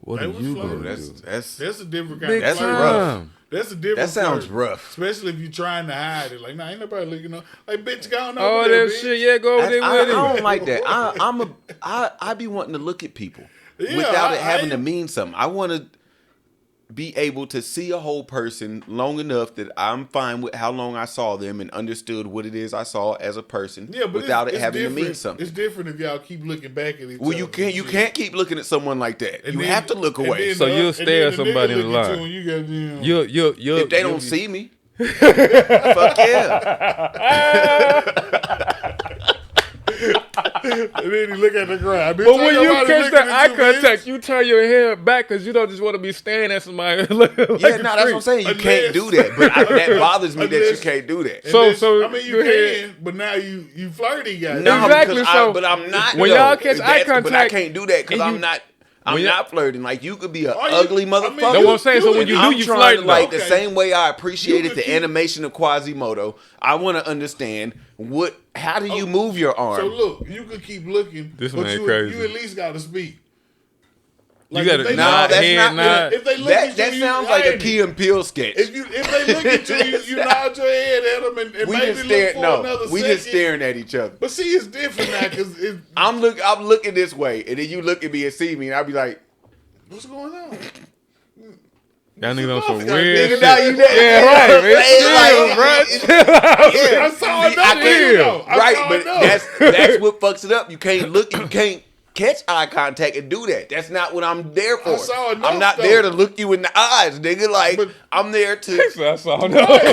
What They are was you flirting. gonna That's do? That's a different kind Big of That's flirt. rough. That's a different That sounds flirt. rough. Especially if you're trying to hide it. Like, nah, ain't nobody looking up. Like, bitch, go on Oh, over there, that bitch. shit, yeah, go over I there with him. don't like that. I be wanting to look at people Yeah, without it I having to ain't- mean something. I want to be able to see a whole person long enough that I'm fine with how long I saw them and understood what it is I saw as a person Yeah, but without it it's having to different. mean something. It's different if y'all keep looking back at each other. Well, you can't keep looking at someone like that. And You then- have to look and away. then So the- you'll and stare then at the somebody nigga in the look at line. you and you got, You're, If they you'll don't be- see me, fuck yeah. and then you look at the ground. Bitch, But when ain't you nobody catch looking that at eye you, bitch. contact, you turn your head back because you don't just want to be staring at somebody. like Yeah, a no, that's what I'm creep. saying. You Unless- can't do that. But that bothers me that you Unless- can't do that. And So- this- so I mean, you go ahead. can, but now you flirty, guys. No, Exactly, because so but I'm not. when though. y'all catch eye But I contact can't do that because and I'm you- not. when I'm you- not flirting. Like you could be an Are you- ugly I mean, motherfucker. That's what I'm saying. So when you do, I'm you trying flirting. to, like Okay. the same way I You appreciated could the keep- animation of Quasimodo. I want to understand how do you move your arm? So look, you could keep looking, This but man you, crazy. you at least got to speak. You gotta if they nod, look- that's head not- nod. If they look that at that you, sounds you like a ain't Key and Peele sketch. If they look at you, you nod your head at them and we maybe just look staring. for No, another we second. just staring at each other. But see, it's different now because I'm looking this way, and then you look at me and see me, and I'll be like, what's going on? Y'all niggas on some Nigga, weird nigga, shit. now you there. Yeah, right, man. It's Chill, like, bro. yeah. I saw See, enough I of can't- you, though. I Right, saw but enough. that's what fucks it up. You can't catch eye contact and do that. That's not what I'm there for. I saw enough, I'm not though. there to look you in the eyes, nigga. Like But- I'm there to. I saw no. Like, we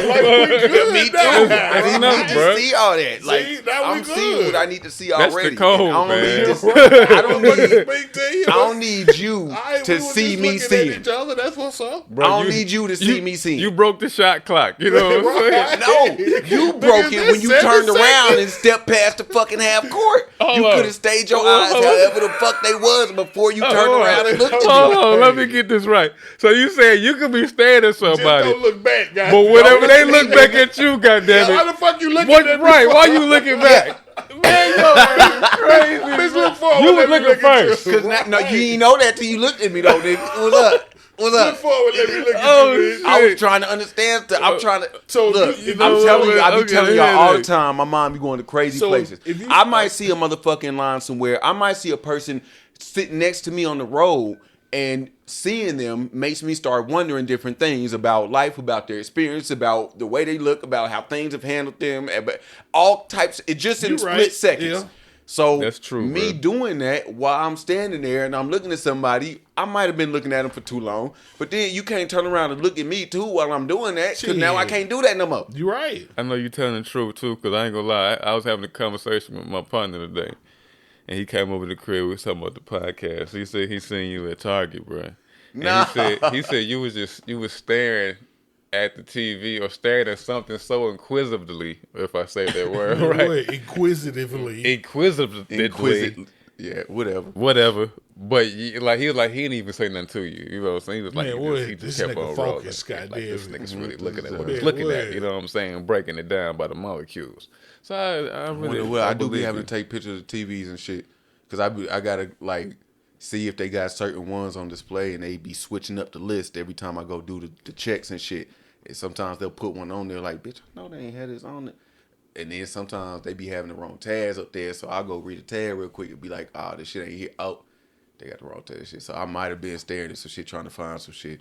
good Me too. now. I need enough, to bro. see all that. Like now we I'm seeing good. what I need to see That's already. the code, And I don't man. need to. I don't need. Big deal. I don't need you All right, to we was see just me looking at seeing. each other. That's what's up. Bro, I don't need you to see me seeing. You broke the shot clock. You know what I'm saying? No, you broke Nigga, it when you that's turned 7 around seconds. and stepped past the fucking half court. You Hold on. could have stayed your Hold on, eyes hold on. however the fuck they was before you turned Hold around on. and looked at Hold me. on, let me get this right. So you saying you could be staring at Just somebody, don't look back, guys. but whenever they look back at you, Why goddamn the it, fuck you looking what? at me Right? for? Why you looking back? Man, yo, crazy. Bitch, look forward. You let was me looking look at first. you. Cause no, you ain't know that till you looked at me though, nigga. What's up? What's Look up? forward. Let me look at Oh, you, bitch. shit. I was trying to understand. I'm trying to So look. you I'm know telling what? you, I be Okay, telling y'all all the headache. time. My mom be going to crazy So, places. if you- I might see a motherfucking line somewhere. I might see a person sitting next to me on the road, and seeing them makes me start wondering different things about life, about their experience, about the way they look, about how things have handled them, but all types. It just in You split right, seconds. yeah. So That's true, me bro. doing that while I'm standing there and I'm looking at somebody, I might have been looking at them for too long. But then you can't turn around and look at me too while I'm doing that, because now I Shit. can't do that no more. You right. I know you telling the truth too, cause I ain't gonna lie. I was having a conversation with my partner today, and he came over to the crib. We was talking about the podcast. He said he seen you at Target, bro. And Nah. he said you was staring at the TV or staring at something so inquisitively, if I say that word right. What? Inquisitively. Inquisitively. Yeah, whatever. Whatever. But he was like he didn't even say nothing to you. You know what I'm saying? He was like, Man, he what? just This kept nigga on rolling. focused, Like this goddamn. nigga's really looking at what Man, he's looking what? at. You know what I'm saying? Breaking it down by the molecules. So I really I do be believe having you. to take pictures of TVs and shit, because I gotta like see if they got certain ones on display, and they be switching up the list every time I go do the checks and shit. And sometimes they'll put one on there like, bitch, I know they ain't had this on it. And then sometimes they be having the wrong tags up there, so I'll go read the tag real quick and be like, oh, this shit ain't here. Oh, they got the wrong tag and shit. So I might have been staring at some shit trying to find some shit.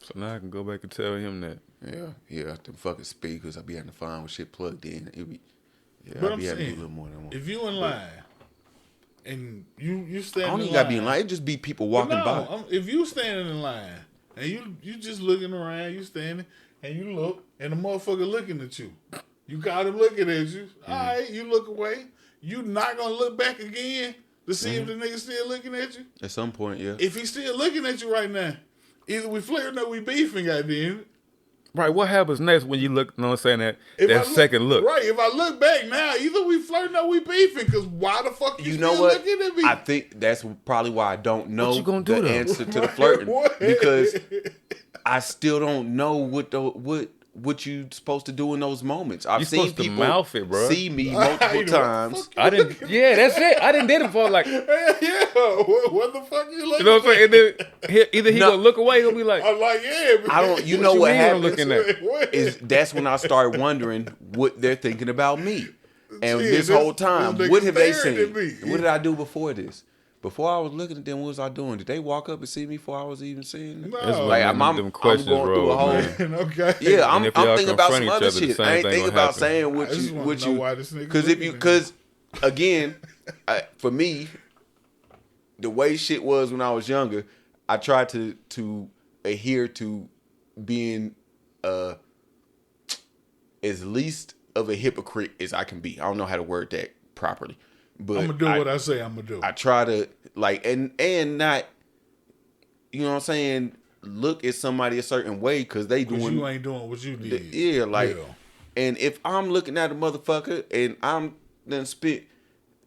So now I can go back and tell him that. Yeah, them fucking speakers. I be having to find with shit plugged in. It be, But I I'm be having to do a saying, little more than one. if you in line and you I stand don't in even line. gotta be in line. It just be people But walking by. if you standing in line and you just looking around, you standing and you look and the motherfucker looking at you. You got him looking at you. All right, you look away. You not gonna look back again to see if the nigga still looking at you. At some point, yeah. If he's still looking at you right now, either we flirting or we beefing, goddamn. Right, what happens next when you look, you know what I'm saying, that I second look? Right, if I look back now, either we flirting or we beefing, because why the fuck you You know still what? looking at me? I think that's probably why I don't know you gonna do, the though? answer to the flirting, What? because I still don't know what you supposed to do in those moments. I've You seen supposed to people mouth it, bro. see me You multiple know, times. fuck I didn't. Yeah, that's it. I didn't did it before. Like, you yeah, what the fuck you looking know what I'm saying? And then either he No. gonna look away, he'll be like, I'm like, yeah. But I don't. You What know you what mean I'm happens looking at? What? is that's when I start wondering what they're thinking about me. And Shit, this whole time, this what have they nigga staring seen? at me. What did I do before this? Before I was looking at them, what was I doing? Did they walk up and see me before I was even seeing them? No. that's Like when I'm them questions going through a roll, whole. man. Okay. Yeah, I'm if y'all thinking about confront some each other other, the shit. same I ain't thing thinking gonna about happen. saying I what just you wanna what know you why this nigga because looking at me. because again, for me, the way shit was when I was younger, I tried to adhere to being as least of a hypocrite as I can be. I don't know how to word that properly, but I'm gonna do what I say I'm gonna do. I try to like and not, you know what I'm saying, look at somebody a certain way because they Because doing you ain't doing what you did. yeah, like, Yeah. and if I'm looking at a motherfucker and I'm then spent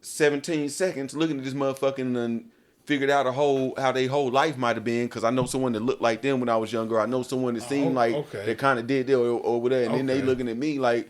17 seconds looking at this motherfucker and then figured out how they whole life might have been, because I know someone that looked like them when I was younger. I know someone that seemed like okay. that kind of did that over there, and then they Okay. looking at me like,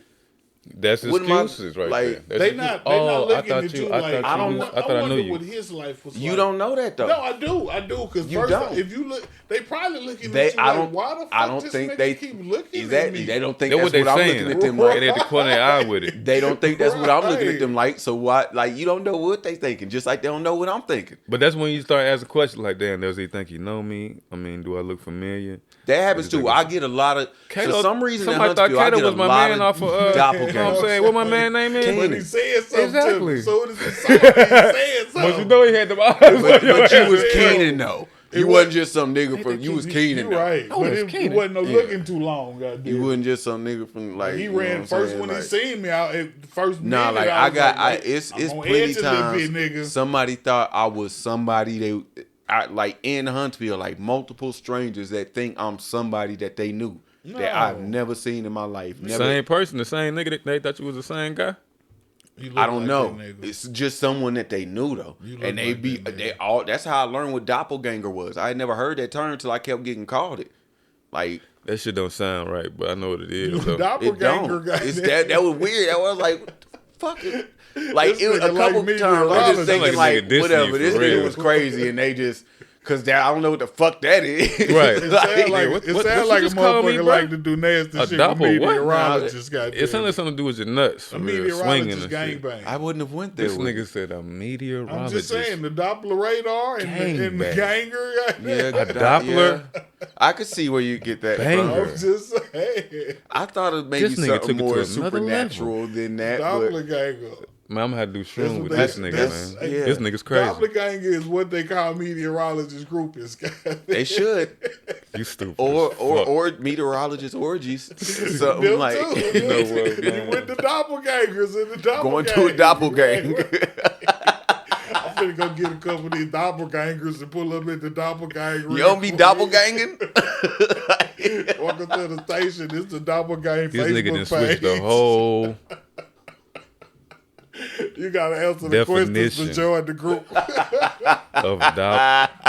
That's What am I- excuses right like, there. They That's not excuses. looking I thought at you you. like I thought you. know. I thought I wonder knew you. what his life was you like. don't know that though. No, I do. Because You first, don't. if you look, they probably looking They- at you I like, don't- why the fuck I don't this think nigga they keep looking at exactly. me? They don't think That's that's what what, they I'm saying. looking at them Right like. at the corner of their eye with it. They don't think that's what I'm looking Right. at them like. So what? Like, you don't know what they thinking, just like they don't know what I'm thinking. But that's when you start asking questions like, "Damn, does he think he know me? I mean, do I look familiar?" That happens What you too. think I get a lot of Kato- for some reason in somebody thought Huntsville. I Kato get a was my lot man of off of, you doppelgangers. know what I'm saying? What my man name is? But he said something to Exactly. me. So as he saw me, he said something. But you know he had them eyes. But you was Yeah. Keenan though. It You was- wasn't just some nigga from. You was You Keenan though. right. Oh, But it's it Keenan. wasn't no Yeah. looking too long, goddamn. You wasn't just some nigga from like. He you know ran what I'm first saying? when Like, he seen me out at the first Nah, minute. like I I was got. like, It's I'm on plenty edge a little times bit, nigga. somebody thought I was somebody like in Huntsville, like multiple strangers that think I'm somebody that they knew that I've No. never seen in my life. Never. Same person, the same nigga. They thought you was the same guy. You look I don't like know. that nigga. It's just someone that they knew though, You look and they like be that nigga. they all. That's how I learned what doppelganger was. I had never heard that term until I kept getting called it. Like That shit don't sound right, but I know what it is. You though. it doppelganger don't. guy. It's that was weird. I was like, what the motherfucker. Like This it, a nigga couple like times, I'm meteorologist. just thinking Like a like nigga dissing whatever. you This for nigga real. was crazy, and they just because I don't know what the fuck that is. Right. It sound like, what- it what sound you like a just called me, motherfucker bro? like to do nasty A shit doppel with what? meteorologists. Goddamn. It sounds like something to do with your nuts. a For real, swinging meteorologist and shit. gangbang. I wouldn't have went there. This with nigga it. said a meteorologist. I'm just saying the Doppler radar and the Gangbang. ganger. Yeah, A Doppler? Yeah. I could see where you get that Banger. from. I'm just saying. I thought it maybe This nigga something took it more to another supernatural than that. Doppler ganger. Man, I'm gonna have to do shrooms with That's- this nigga, that's- man. yeah. This nigga's crazy. Doppler ganger is what they call meteorologist groupies. But they should, You stupid. or as fuck. or meteorologist orgies, something Them like too. You know what, You man? with the doppelgangers and the doppelgangers. going to a doppelganger. I'm finna go get a couple of these doppelgangers and pull up at the doppelganger. You don't be doppelganging. Welcome to the station. This is the doppelganger This nigga done Facebook switched the page. whole You gotta answer the questions definition. to join the group. of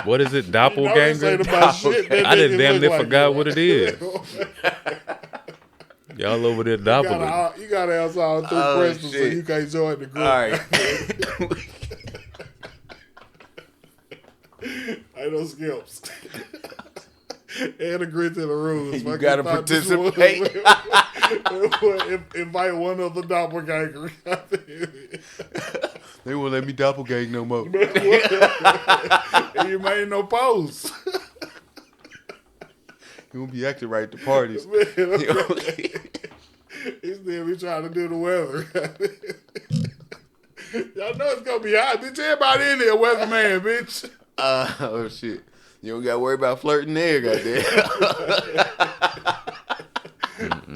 what is it? You know this ain't Doppelganger? about shit that I done niggas damn look near like forgot you. what it is. Y'all over there doppelganger. You gotta answer all three Oh, questions so shit. you can't join the group. All right. Ain't no skips. And agree to the rules. You Fucking gotta thought this participate. Invite one of the doppelganger. They won't let me doppelgang no more. And you made no post. You won't be acting right at the parties. He still be trying to do the weather. Y'all know it's gonna be hot, bitch. Everybody in there, weatherman, bitch. Oh shit! You don't gotta worry about flirting there, goddamn.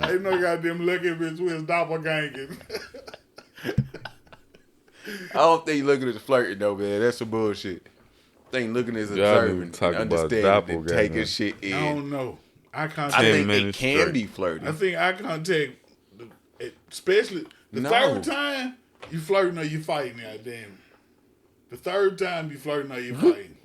Ain't no goddamn looking bitch with his doppelganger. I don't think looking at flirting though, man. That's some bullshit. I think looking at Y'all observing, need to talk about understanding, and doppelganger. taking shit in. I don't know. Eye I contact. think it minutes can straight. be flirting. I think eye contact, especially the No. third time you flirting or you fighting. Goddamn. The third time you flirting or you fighting.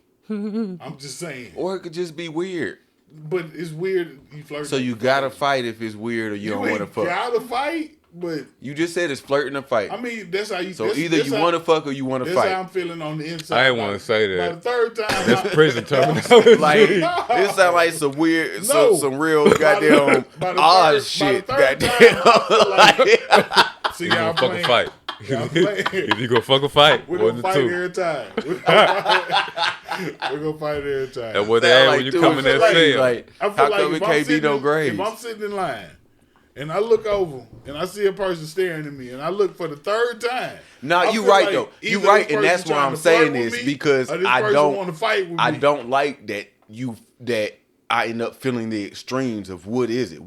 I'm just saying. Or it could just be weird. But it's weird you flirting. So you gotta fight if it's weird or you don't want to fuck. Gotta fight, but You just said it's flirting or fight. I mean that's how you. So that's, either that's you how- want to fuck or you want to That's how fight. I'm feeling on the inside. I ain't want to say By that. the third time, That's prison terminology. Like this sound like some weird, No. some real goddamn by the odd third- shit. by the third Goddamn. Like, see You y'all gonna fucking playing. fight. Y'all playing. If you gonna fucking fight, We're one gonna to fight two. every time. We're gonna fight every time. That's what they Sound add like when you dude, come in that like- cell. Like, I how feel like come it if I'm can't be sitting no in- grades? If I'm sitting in line and I look over and I see a person staring at me and I look for the third time. Nah, I you feel right like though. You either right, this and that's person why trying I'm to flirt saying with this me, because or this I person want to don't, fight with I me. don't like that I end up feeling the extremes of what is it?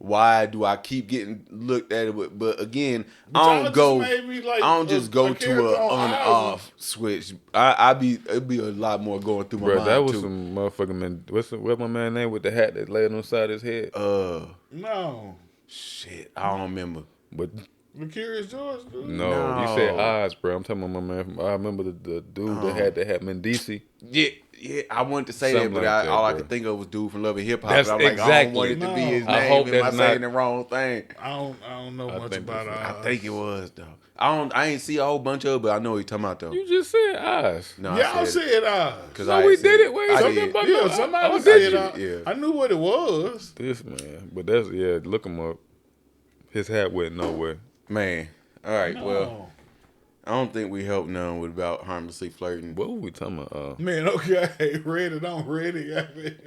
Why do I keep getting looked at it? But again, y'all I don't just go. made me like I don't just a go to character a on on Oz. off switch. It'd be a lot more going through my Bro, mind that was too. some motherfucking man. What's my man name with the hat that laid on the side of his head? No. Shit, I don't remember. But The Curious George, dude. no, you said No. Oz, bro. I'm talking about my man from. I remember the dude that had Mendici. Yeah, I wanted to say Something that, but like that, all I bro. could think of was dude from Love and Hip Hop. That's But I'm like, I don't exactly- want it to be his No. I name. hope Am I that's saying not- the wrong thing? I don't know much think about it's- I think it was though. I ain't see a whole bunch of it, but I know what you're talking about though. You just said Oz. No, Y'all said because No, we did it. Wait, I something did. about Yeah, no, somebody oh, said did you? I, Yeah. I knew what it was. This man, but that's look him up. His hat went nowhere. Man. All right, No. well, I don't think we helped none with about harmlessly flirting. What were we talking about? Man, okay, read it on, read it.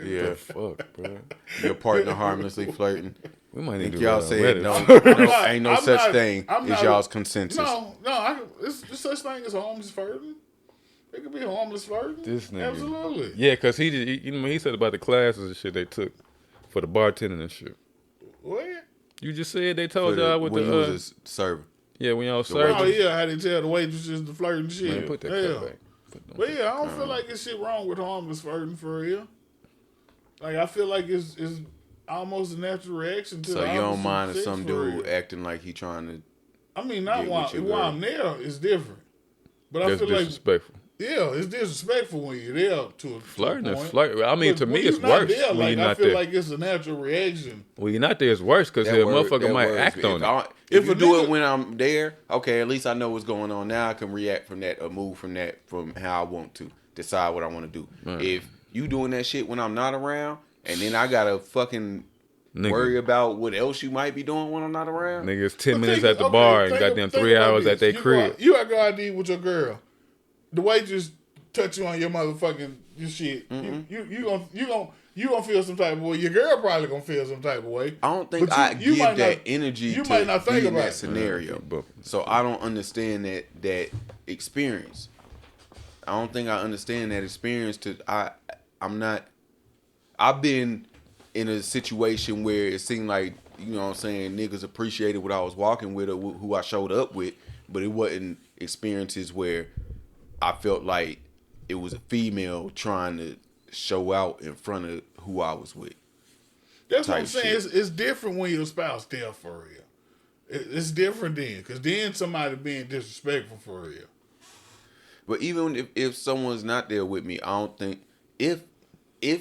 Yeah, The fuck, bro. your partner harmlessly flirting. We might need Think to y'all write on said Reddit. no, ain't no I'm such not- thing I'm as not- y'all's consensus. No, it's such thing as homeless flirting. It could be homeless flirting. This nigga. Absolutely. Yeah, cause he said about the classes and shit they took for the bartending and shit. What? You just said they For told y'all with when the you was a server. yeah when y'all Oh served. yeah, how they tell the waitresses to flirt and shit. Man, put that yeah. cut back. Put them- But yeah, I don't feel like it's shit wrong with homeless flirting for real. Like I feel like it's almost a natural reaction to So the you don't opposite mind if sex some for dude real. acting like he trying to. I mean, not get while, with your while girl. I'm there, it's different. But I That's feel like disrespectful. yeah, it's disrespectful when you're there to Flirting a is point. flirting. I mean, But to me, when it's you're not worse there, when like, you're I not feel there. like it's a natural reaction. When you're not there, it's worse because the motherfucker might act on it. If you a do nigga- it when I'm there, okay, at least I know what's going on. Now I can react from that or move from that from how I want to. Decide what I want to do. If you doing that shit when I'm not around, and then I gotta fucking worry about what else you might be doing when I'm not around. Niggas 10 But minutes think- at the okay, bar and think- goddamn think 3 about hours this. at their You crib. You got to go out to eat with your girl. The waitress touch you on your motherfucking your shit. You gonna feel some type of way. Your girl probably gonna feel some type of way. I don't think But I you give might that not- energy you to might not think be in about that it. scenario. Yeah, So I don't understand that experience. I don't think I understand that experience. I've been in a situation where it seemed like, you know what I'm saying, niggas appreciated what I was walking with or who I showed up with, but it wasn't experiences where I felt like it was a female trying to show out in front of who I was with. That's what I'm type saying. shit. It's different when your spouse there for real. It's different then, because then somebody being disrespectful for real. But even if someone's not there with me, I don't think if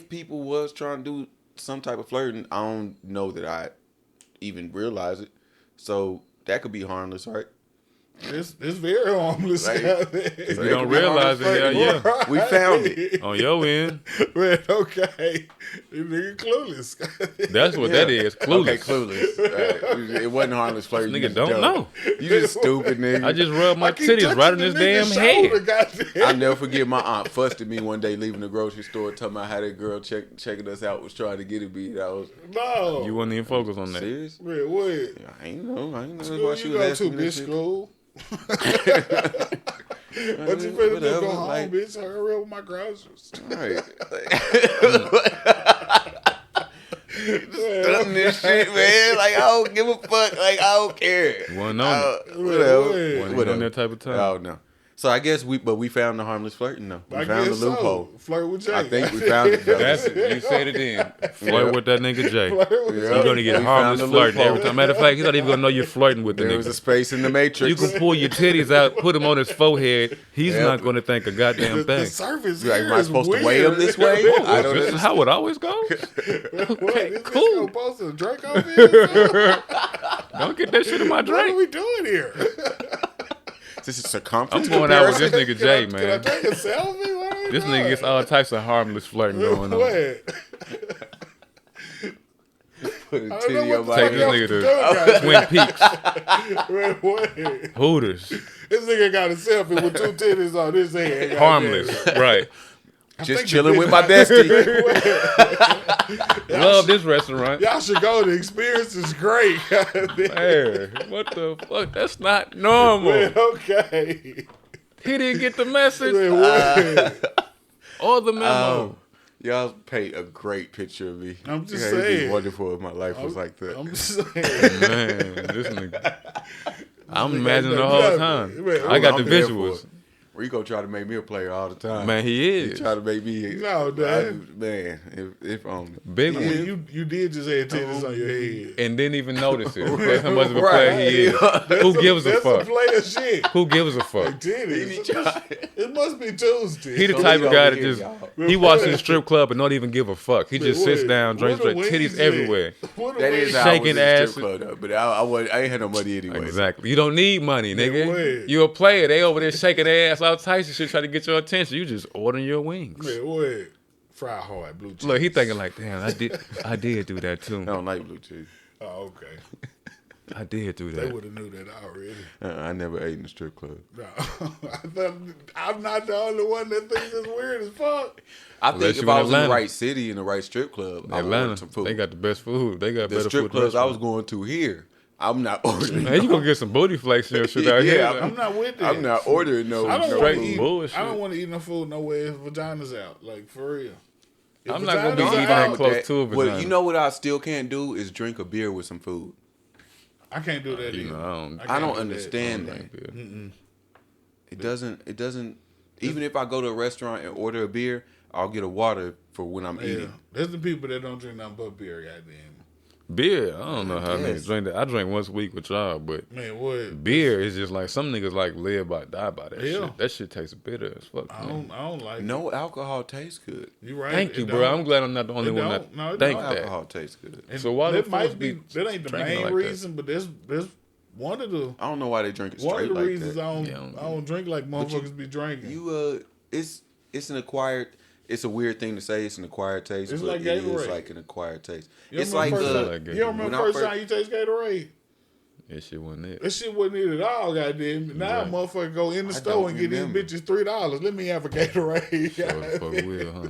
people was trying to do some type of flirting, I don't know that I even realize it. So that could be harmless, right? It's very harmless. Right. If you don't realize it, hell yeah. We found it. On your end, Man, okay. You nigga clueless. that's what that is. Clueless. Okay, clueless. Right. It wasn't harmless flirting. Nigga You just don't dumb. know. You just stupid nigga. I just rubbed my I keep titties touching right on the his damn nigga's head. shoulder, goddamn. I'll never forget my aunt fussed at me one day leaving the grocery store talking about how that girl checking us out was trying to get it beat. I was No. You wouldn't even focus on that. serious. Man, what? I ain't know School why she you was go to, asking me bitch, this shit. school. What you finna do? Whatever, Go home, like- bitch. Hurry up with my groceries. Right. Done this shit, man. Like I don't give a fuck. Like I don't care. Wasn't on it. Whatever. Wasn't Whatever. on that type of time. Oh no. So I guess we found the harmless flirting though. We I found the guess loophole. so. Flirt with Jay. I think we found it. That's Fellas. it. You said it then. Flirt Yeah. with that nigga Jay. Flirt with Yeah. You're Jay. gonna get We harmless found the flirting every loophole. time. Matter of fact, he's not even gonna know you're flirting with the There was a nigga. space in the matrix. You can pull your titties out, put them on his forehead. He's Yeah. not gonna think a goddamn The thing. surface Like, here am I is supposed to weird. weigh him this way? I don't This is how it always goes. Okay, cool. Post a drink over here? Don't get that shit in my What are drink. we doing here? This is circumference. I'm going out with this nigga Jay, Can I man. take a selfie? What are we This doing? nigga gets all types of harmless flirting going on. What? Put a I don't titty know on what my the Take fuck this else nigga to do, Twin Peaks, man. What? Hooters, This nigga got a selfie with two titties on his head. harmless, right? Just think chilling the with my bestie. Love this restaurant. Y'all should go. The experience is great. Hey, what the fuck? That's not normal. Man, okay. He didn't get the message Man, what? or the memo. Y'all paint a great picture of me. I'm just It'd be saying. wonderful if my life was like that. I'm saying. Man, this nigga. I'm imagining the got whole nothing. time. Man, I got the I'm there for visuals. it. Rico try to make me a player all the time. Man, he He is. try to make me. No, Dad. Man, if only. Big Yeah, one. you did just have titties on your head. And didn't even notice it. That's how much of a player he is. Who gives a That's some fuck? player shit. Who gives a fuck? Titties. It must be Tuesday. He the So type we of guy over that here, just y'all. he walks in the strip club and don't even give a fuck. He just sits Wait, down, drinks, where like the titties wings at? everywhere. Where the That wings is at? how Shaking I was in the asses. strip club, though. But I ain't had no money anyway. Exactly. You don't need money, nigga. wait. You a player. They over there shaking their ass, all types of shit, trying to get your attention. You just ordering your wings. Man, what? Fried hard blue cheese. Look, he thinking like, damn, I did do that too. I don't like blue cheese. Oh, okay. I did do They that. would have knew that already. I never ate in the strip club. No, I'm not the only one that thinks it's weird as fuck. I Unless think if you in I was in the Atlanta. right city in the right strip club, I would Atlanta, order some food. they got the best food. They got the better strip food. clubs I was restaurants. going to here. I'm not ordering. Man, you gonna get some booty flakes and your shit out Yeah, here. I'm not with that. I'm not ordering no. I don't no want to straight eat. bullshit. I don't want to eat no food nowhere if vagina's out. Like for real. If I'm not gonna be vagina's eating out, that with close that. to a Well, vagina. you know what I still can't do is drink a beer with some food. I can't do that. You either. know, I I can't don't do understand I that. don't think It doesn't. Even if I go to a restaurant and order a beer, I'll get a water for when I'm Yeah, eating. there's the people that don't drink nothing but beer. Goddamn. beer. I don't know how Yes. niggas drink that. I drink once a week with y'all, but Man, what? beer is just like some niggas like live by die by that Yeah. shit. That shit tastes bitter as fuck. I man. don't like. No alcohol tastes good. it. You right? Thank you, It bro. don't. I'm glad I'm not the only It one don't. that No, it think don't. that. Alcohol tastes good. And So why the that folks might be be that ain't the drinking main like that? reason, but there's one of the I don't know why they drink it one straight of the like reasons that. I don't drink like motherfuckers be drinking. It's an acquired. It's a weird thing to say. It's an acquired taste. It's but like it is Gatorade. like an acquired taste. You It's remember like first like time, you don't when remember I first first- time you taste Gatorade? That shit wasn't it. That shit wasn't it at all, goddamn. Now Right. motherfucker go in the I store don't and get remember. these bitches $3. Let me have a Gatorade. So fuck will, huh?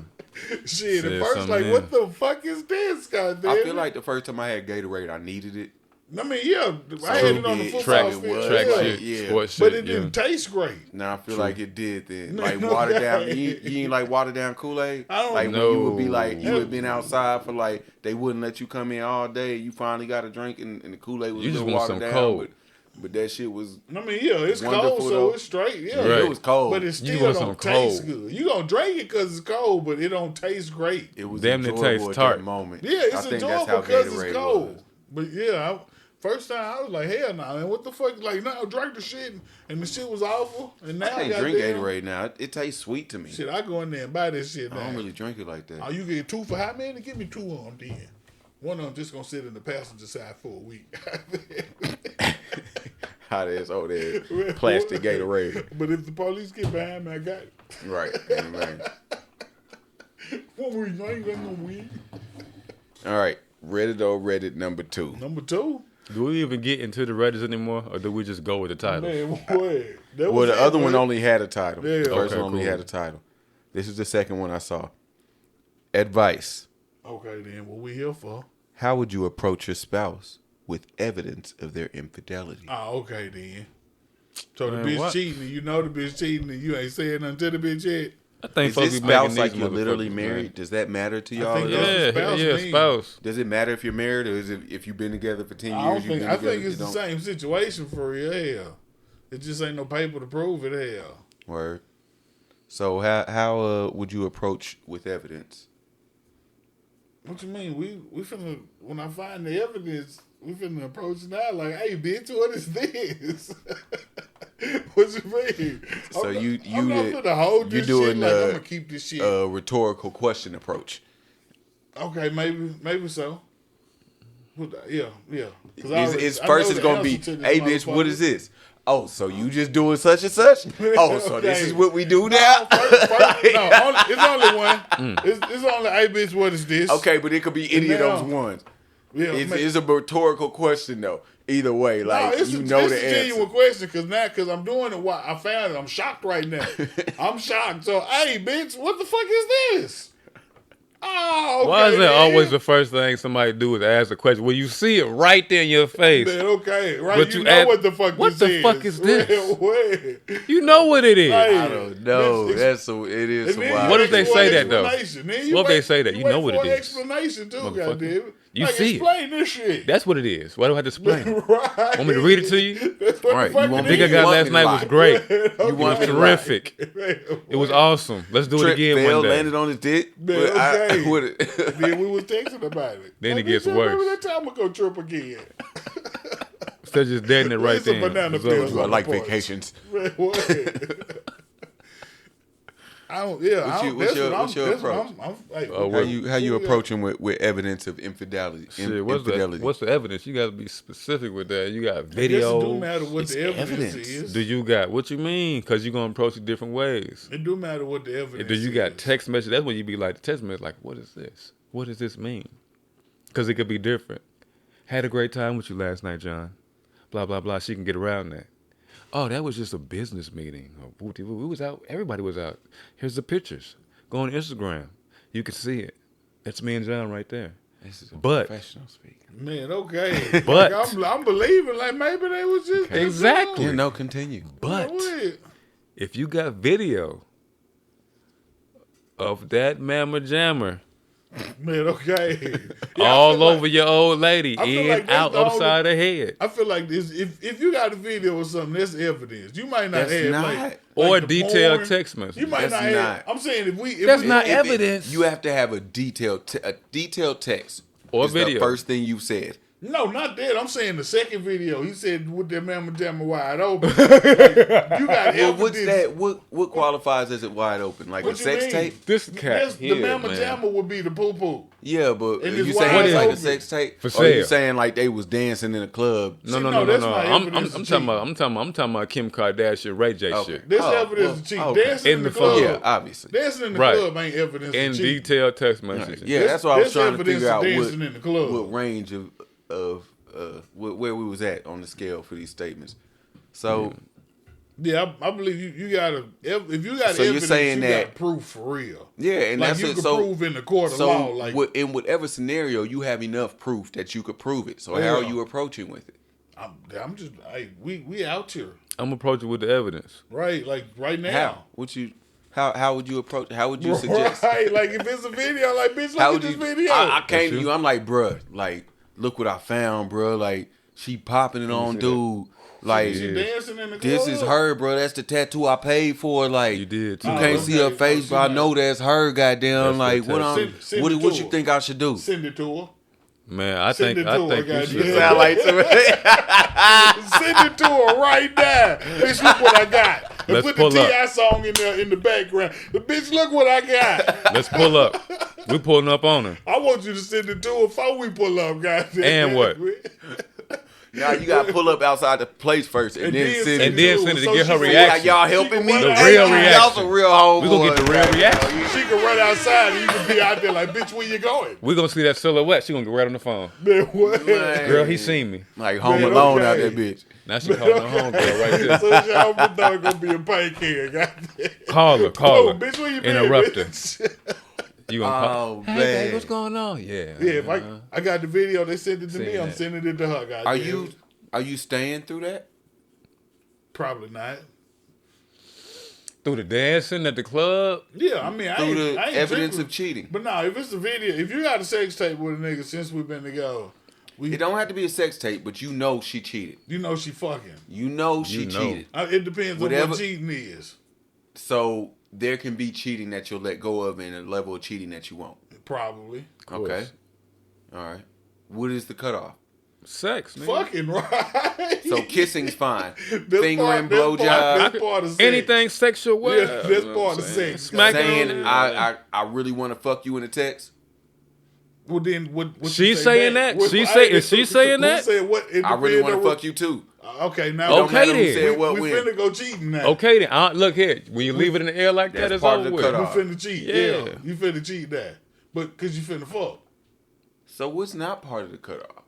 Shit, Said at first something like, what the fuck is this, goddamn? I feel like the first time I had Gatorade, I needed it. I mean, yeah, I had it on the it football Track, it field, was. track yeah. shit, Yeah. sports But shit. it didn't taste great. Now I feel like it did then. No, Like no watered guy. down. You ain't like watered down Kool-Aid? I don't Like know. when you would be like, you No. had been outside for like, they wouldn't let you come in all day. You finally got a drink and the Kool-Aid was You a just little want watered some down. cold. But that shit was, I mean, yeah, it's Wonderful, cold, so though. it's straight. Yeah, Right. it was cold. but it You still want don't some taste cold. good. You gonna drink it because it's cold, but it don't taste great. It was Damn, it enjoyable tastes at tart. that moment. Yeah, it's I think enjoyable that's how because Gatorade it's cold. was. But yeah, first time I was like, hell no, man, what the fuck? Like, now I drank the shit and the shit was awful. And now I can't drink goddamn- Gatorade now. It tastes sweet to me. Shit, I go in there and buy this shit I now. don't really drink it like that. Oh, you get 2 for how many? Give me 2 of them then. One of them just gonna sit in the passenger side for a week. Hot ass over there, plastic Gatorade. But if the police get behind me, I got it. Right. Right. 1 week, I ain't got no weed. All right. Reddit or Reddit number 2. Number 2, Do we even get into the Reddits anymore, or do we just go with the title? man, what? That Well, was the it, other one man. only had a title. Yeah. The first Okay, one only cool. had a title. This is the second one I saw. Advice. Okay, then, what we here for? How would you approach your spouse with evidence of their infidelity? Oh, okay, then. So the Man, bitch what? cheating, and you know the bitch cheating, and you ain't saying nothing to the bitch yet. I think Is folks this be making spouse like these you're literally motherfuckers, married? man. Does that matter to y'all? think at all? that's- Yeah, spouse yeah, mean? spouse. Does it matter if you're married or is it if you've been together for 10 years? I don't you've think. been I together, think it's you the don't- same situation for real. Hell, it just ain't no paper to prove it. Hell, Word. So how would you approach with evidence? what you mean? We finna when I find the evidence, we finna approach it now. Like, hey, bitch, what is this? What you mean? So I'm you not finna hold you this doing shit. Like, I'm gonna keep this shit. rhetorical question approach. Okay, maybe so. Yeah. 'Cause I First know it's the gonna be, answer to this hey bitch, what motherfucker. is this? Oh, so you just doing such and such? Oh, so this Okay. is what we do now? It's only one. It's only, hey bitch, what is this? Okay, but it could be any of those Now- ones. Yeah, It's a rhetorical question though. Either way, like it's you a, know it's the a answer. genuine question because I'm doing it. Why I found it. I'm shocked right now. I'm shocked. So, hey, bitch, what the fuck is this? Oh, okay, Why is that then. always the first thing somebody do is ask a question? Well, you see it right there in your face. Man, okay, right? But you you know add- what the fuck what this the is. fuck is this? Real way. You know what it is. Hey, I don't know. It's- That's so. It is And so then you wild. What wait if they for say an that, though? explanation. Then you What if wait- they say that? You know wait what for it an is. explanation too, Motherfucker. goddamn. You like, see it. explain this shit. That's what it is. Why do I have to explain? it? right. Want me to read it to you? That's what Right, the fuck you want it me Big I is. got want last me to night lie. was great. You It was me to lie. terrific. It was awesome. Let's do it Trip again fell, one day. landed on his dick. Man, But I- okay. with Then we was texting about it. Then it bitch, gets Remember worse. that time I go trip again? Instead of just dead in it right It's a then. banana It's peel. over. I like on the porch. vacations. Man, what? I don't. Yeah. What's I your- don't, what's that's your- what what's your I'm, that's what approach? I'm, hey, How you what we approaching with evidence of infidelity? Shit, what's the evidence? You got to be specific with that. You got got? I guess it do video. matter what It's the evidence, evidence. is. Do you got what you mean? Because you're gonna approach it different ways. It do matter what the evidence. Do you got is. text message? That's when you be like, the text message, like, what is this? What does this mean? Because it could be different. Had a great time with you last night, John. Blah blah blah. She can get around that. Oh, that was just a business meeting. We was out. Everybody was out. Here's the pictures. Go on Instagram. You can see it. That's me and John right there. This is a But- professional speaking. Man, okay. But- like, I'm believing like maybe they was just Exactly. Yeah, no, continue. But What? if you got video of that mamma jammer Man, okay. Yeah, I all feel over like- your old lady, I feel in, like that's out, the only- upside her head. I feel like this. If you got a video or something, that's evidence. You might not That's have not. like Or the detailed porn. text message. You might That's not have. not. I'm saying if That's we, not If evidence. you have to have a detailed text Or is video. The first thing you said. No, not that. I'm saying the second video. He said with that Mama Jamma wide open. Like, you got Well, what's evidence. that? What qualifies as it wide open? Like What a you sex mean? tape? This cat Yes, here, the Mama man. Jamma would be the poo poo. Yeah, but And you it's saying wide it's like a open. sex tape? For Or you sale. saying like they was dancing in a club? No, See, no, no, no, no, that's no. my I'm evidence of talking about Kim Kardashian, Ray J Okay. shit. This Oh, evidence well, of cheat. okay. Dancing in In the the club. phone. Yeah, obviously. Dancing in the Right. club ain't evidence In of cheat. detailed text messages. Yeah, that's what I was There's trying to evidence figure of out dancing in the club. what range of where we was at on the scale for these statements. So Yeah, I believe you gotta. If you got So you're evidence, saying you that- got proof for real. yeah, and Like that's you it. can So prove in the court of so law. Like in whatever scenario, you have enough proof that you could prove it. So how Yeah. are you approaching with it? I'm just, we out here, I'm approaching with the evidence. right? Like right now. How? How would you approach? How would you suggest? Right, like if it's a video, like bitch, How look would at you? this video. I came to you. you. I'm like, bruh, like, look what I found, bruh. Like, she popping it on, dude. Like, she dancing in the club. this is her, bro. That's the tattoo I paid for. Like, You did, too. You Oh, can't see her okay. face, No, but I she know not. that's her. Goddamn, That's like, the what tattoo. Send what it what to you her. think I should do? Send it to her. Man, I Send think it to her, you goddamn. should. Sound like to me. Send it to her right now. Bitch, look what I got. And Let's put pull the up. T.I. song in the background. The bitch, look what I got. Let's pull up. We pulling up on her. I want you to send it to her before we pull up, goddamn. And what? Now you gotta pull up outside the place first and then send And it. then send it to get her she can- reaction. Y'all helping me? The Hey, real Y'all reaction. some real homeboys. We gonna get the real reaction. She can run outside and you can be out there like, bitch, where you going? We're gonna see that silhouette. She gonna get right on the phone. Man, what? Man. Girl, he seen me. Like Home Man, Alone okay. out that bitch. Now she calling her home girl right there. So y'all thought it gonna be a pancake, goddamn. Call her. Oh, bitch, where you been, Interrupt her. bitch? You gonna call? Oh Hey, man, babe, what's going on? Yeah. Yeah, if I got the video, they sent it to me, Seen I'm that. sending it to her, goddamn. Are you staying through that? Probably not. Through the dancing at the club. Yeah, I mean, I Through ain't, the I ain't evidence tripping. of cheating? But no, if it's a video, if you got a sex tape with a nigga since we've been together, It don't have to be a sex tape, but you know she cheated. you know she fucking. You know she You know. cheated. It depends on Whatever- what cheating is. So there can be cheating that you'll let go of and a level of cheating that you won't. Probably. Okay. All right. What is the cutoff? Sex, man. Fucking right. So kissing's fine. This Fingering, part- this blowjob, part- this part of sex. Anything sexual. Well, Yeah, that's you know part what of I'm saying? sex. Smack saying her. I really want to fuck you in a text. Well, then what She you say saying back? that? She say- is she saying that? Who said what? It I really depends want on to what- fuck you too. Okay, now Don't Okay, matter who then. said what we when. finna go cheating now. Okay, then. Look here. When you leave it in the air like that, That's it's part of over the with. cutoff. We finna cheat. Yeah. Yeah. You finna cheat that. But cause you finna fuck. So what's not part of the cutoff?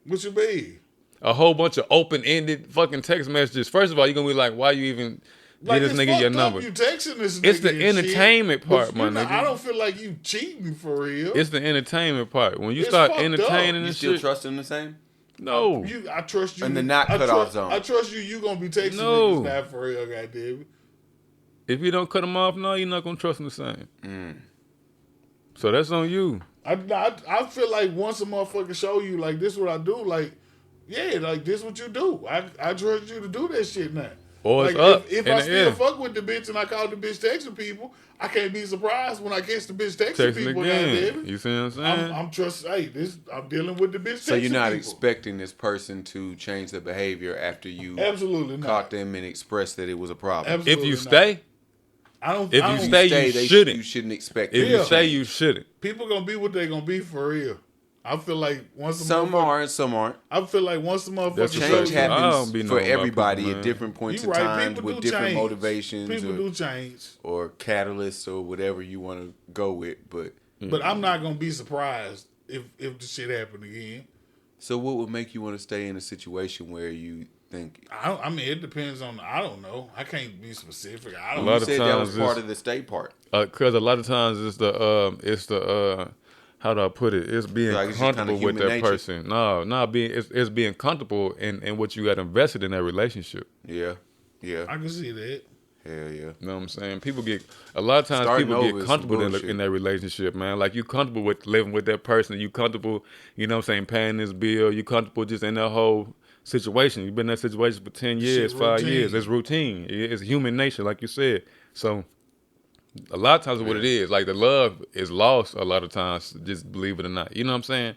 What you mean? A whole bunch of open-ended fucking text messages. First of all, you're gonna be like, why you even Like, give this it's nigga your fucked up number? You texting this It's nigga the and shit, entertainment part, but my you know, nigga. I don't feel like you cheating for real. It's the entertainment part. When you It's start fucked up. entertaining You and still shit, trust him the same? no. I trust you. In the not I cut off trust- zone. I trust you. You gonna be texting No. niggas not for real, goddamn. If you don't cut them off, no, you're not gonna trust them the same. Mm. So that's on you. I feel like once a motherfucker show you like this, what I do, like yeah, like this what you do. I trust you to do that shit now. Or Like it's up if in I the still air. fuck with the bitch and I call the bitch texting people, I can't be surprised when I catch the bitch texting Texting people. again. Goddamn it. You see what I'm saying? I'm trust. Hey, I'm dealing with the bitch. So you're texting not people. expecting this person to change their behavior after you Absolutely not. caught them and expressed that it was a problem. Absolutely if you not. stay, I don't. if I you don't- stay, you shouldn't. You shouldn't expect if it you to stay, change. you shouldn't. people gonna be what they gonna be for real. I feel like once a Some motherfucker- are and some aren't. I feel like once the motherfucker That's show what's Change you- up. I happens don't be for knowing about everybody people, at man. different points You in right. time People with do different change. motivations People or, do change, or catalysts or whatever you want to go with. But but I'm not gonna be surprised if the shit happen again. so what would make you want to stay in a situation where you think I mean, it depends on. I don't know. I can't be specific. I don't. A lot you of said that was times part it's- of the stay part? Because a lot of times it's the how do I put it? It's being Like it's just comfortable kinda with that human nature. person. No, it's being comfortable in what you got invested in that relationship. Yeah, yeah, I can see that. hell yeah. You know what I'm saying? People get a lot of times Starting people over get is comfortable some bullshit. in that relationship, man. Like you comfortable with living with that person. You comfortable, you know what I'm saying, paying this bill. You comfortable just in that whole situation. You've been in that situation for 10 years, 5 routine. years. It's routine. It's human nature, like you said. So a lot of times what it is, like the love is lost a lot of times, just believe it or not. You know what I'm saying?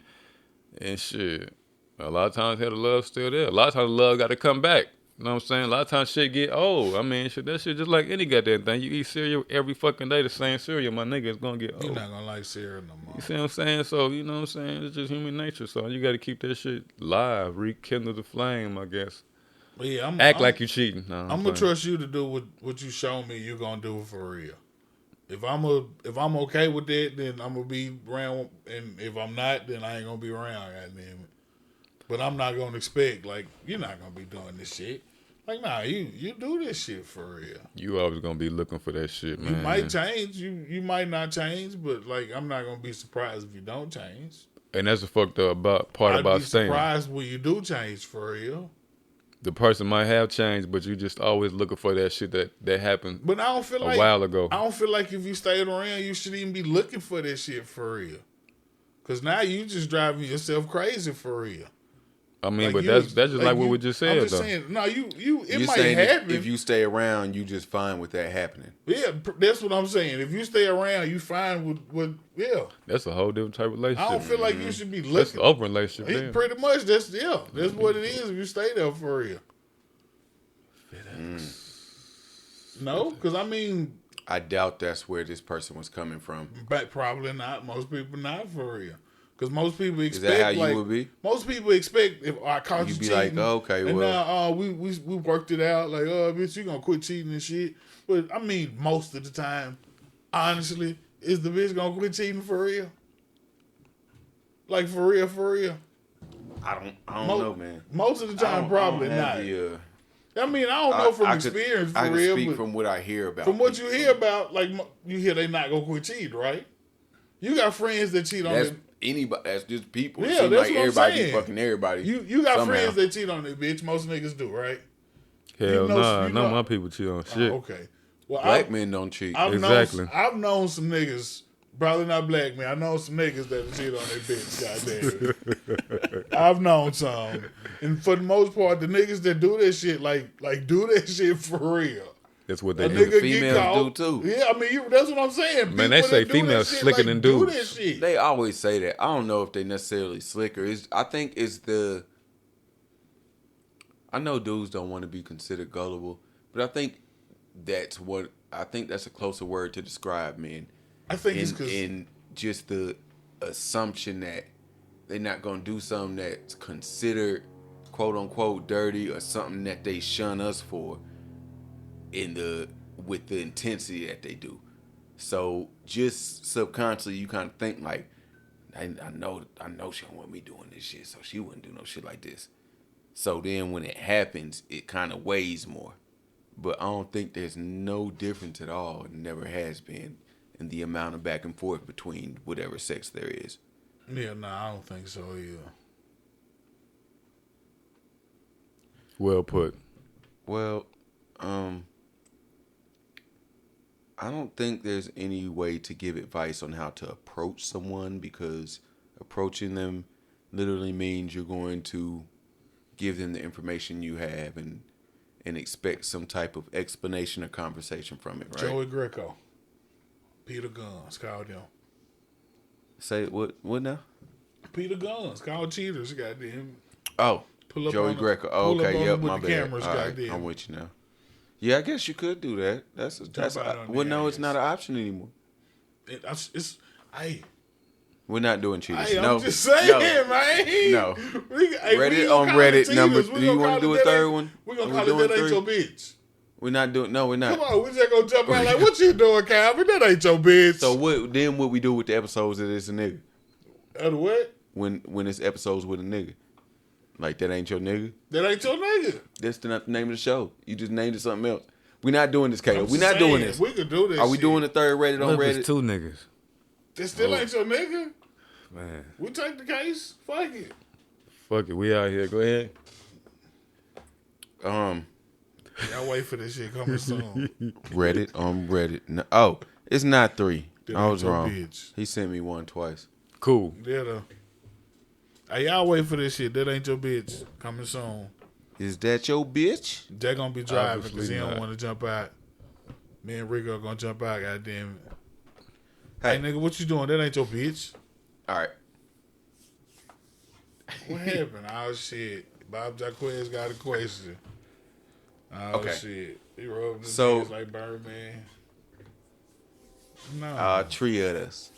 And shit. A lot of times, the love's still there. A lot of times, the love got to come back. You know what I'm saying? A lot of times, shit get old. I mean, shit, that shit just like any goddamn thing. You eat cereal every fucking day, the same cereal, my nigga, it's gonna get old. You're not gonna like cereal no more. You see what I'm saying? So, you know what I'm saying? It's just human nature. So, you got to keep that shit live, rekindle the flame, I guess. But yeah, Act like you cheating. No, I'm playing. gonna trust you to do what you show me you're gonna do for real. If I'm okay with that, then I'm gonna be around, and if I'm not, then I ain't gonna be around. Goddamn it! But I'm not gonna expect like you're not gonna be doing this shit. Like nah, you do this shit for real. You always gonna be looking for that shit, man. You might change, you might not change, but like I'm not gonna be surprised if you don't change. And that's the fucked up part about I'd be staying. surprised when you do change for real. The person might have changed, but you just always looking for that shit that happened But I don't feel a like while ago. I don't feel like if you stayed around, you should even be looking for that shit for real. Cause now you just driving yourself crazy for real. I mean, Like but you that's was- just like what you- we just I'm said, just though. saying, no, it You might saying happen. if you stay around, you just fine with that happening. Yeah, that's what I'm saying. If you stay around, you fine with yeah. That's a whole different type of relationship. I don't feel like you should be That's looking. an open relationship. He Then. pretty much that's what it is if you stay there for real. No, because I mean, I doubt that's where this person was coming from. but probably not. Most people not for real. Because most people Is expect that how you like would be? most people expect if I caught you You'd be cheating, like, okay, and well, now we worked it out. Like, bitch, you gonna quit cheating and shit. But I mean, most of the time, honestly, is the bitch gonna quit cheating for real? Like for real, for real. I don't Mo- know, man. Most of the I time, don't probably have not. the, I mean, I don't know from experience I for can real, speak but from what I hear about. from what you people. hear about, like you hear they not gonna quit cheating, right? You got friends that cheat on That's their, anybody. That's just people. Yeah, It seem that's like what I'm everybody be saying. fucking everybody. you got somehow. friends that cheat on their bitch. Most niggas do, right? Hell you know- nah, you none of know- my people cheat on Oh, shit. okay. Well, Black men don't cheat. Exactly. I've known some niggas, probably not black men. I know some niggas that cheat on their bitch. Goddamn. I've known some, and for the most part, the niggas that do that shit, like do that shit for real. That's what A they nigga do. females get caught. do, too. Yeah, I mean, that's what I'm saying. Man, they People say that do that females shit, slicker like, than do dudes. that shit. They always say that. I don't know if they necessarily slicker. I think it's the. I know dudes don't want to be considered gullible, but I think that's a closer word to describe men. I think it's because in just the assumption that they're not gonna do something that's considered quote unquote dirty or something that they shun us for with the intensity that they do. So just subconsciously you kind of think like, I know she don't want me doing this shit, so she wouldn't do no shit like this. So then when it happens, it kind of weighs more. But I don't think there's no difference at all. It never has been in the amount of back and forth between whatever sex there is. yeah, I don't think so either. Well put. Well, I don't think there's any way to give advice on how to approach someone, because approaching them literally means you're going to give them the information you have and expect some type of explanation or conversation from it, right? Joey Greco, Peter Guns, called them. Say what now? Peter Guns, called cheaters. Goddamn. Oh, Pull up Joey on Greco. pull Oh, up on okay, yep, them with my the bad. cameras, All right, goddamn. I'm with you now. Yeah, I guess you could do that. That's out on well, their no, it's ass. not an option anymore. Hey, We're not doing cheaters. hey, no, I'm just saying, no. man. No. Hey, we Reddit ain't gonna on call it Reddit number. cheaters. We Do you gonna want call to do it a that third ain't- one? We gonna Are call we it that doing ain't your three? bitch. We're not doing. No, we're not. Come on, we just gonna jump out like, what you doing, Calvin? That ain't your bitch. So what we do with the episodes that it's a nigga? What? When it's episodes with a nigga, like that ain't your nigga. That ain't your nigga. That's not the name of the show. You just named it something else. We're not doing this, Kato. I'm We're just not doing saying, this. We could do this. Are we shit. doing the third Reddit on What if Reddit? it's two niggas? This still ain't your nigga. Man, We take the case. Fuck it. fuck it. We out here. Go ahead. Y'all wait for this shit coming soon. Reddit on Reddit. No, oh, it's not 3. That I ain't was your wrong. bitch. He sent me one twice. Cool. Hey, y'all wait for this shit. That ain't your bitch. Coming soon. Is that your bitch? They're gonna be driving because Obviously he don't not. want to jump out. Me and Rico gonna jump out. Goddamn it. Hey, Hey, nigga, what you doing? That ain't your bitch. all right. What happened? Oh shit. Bob Jacquez got a question. Oh Okay. shit. He rubbed his So- hands like Birdman. No. Triadas.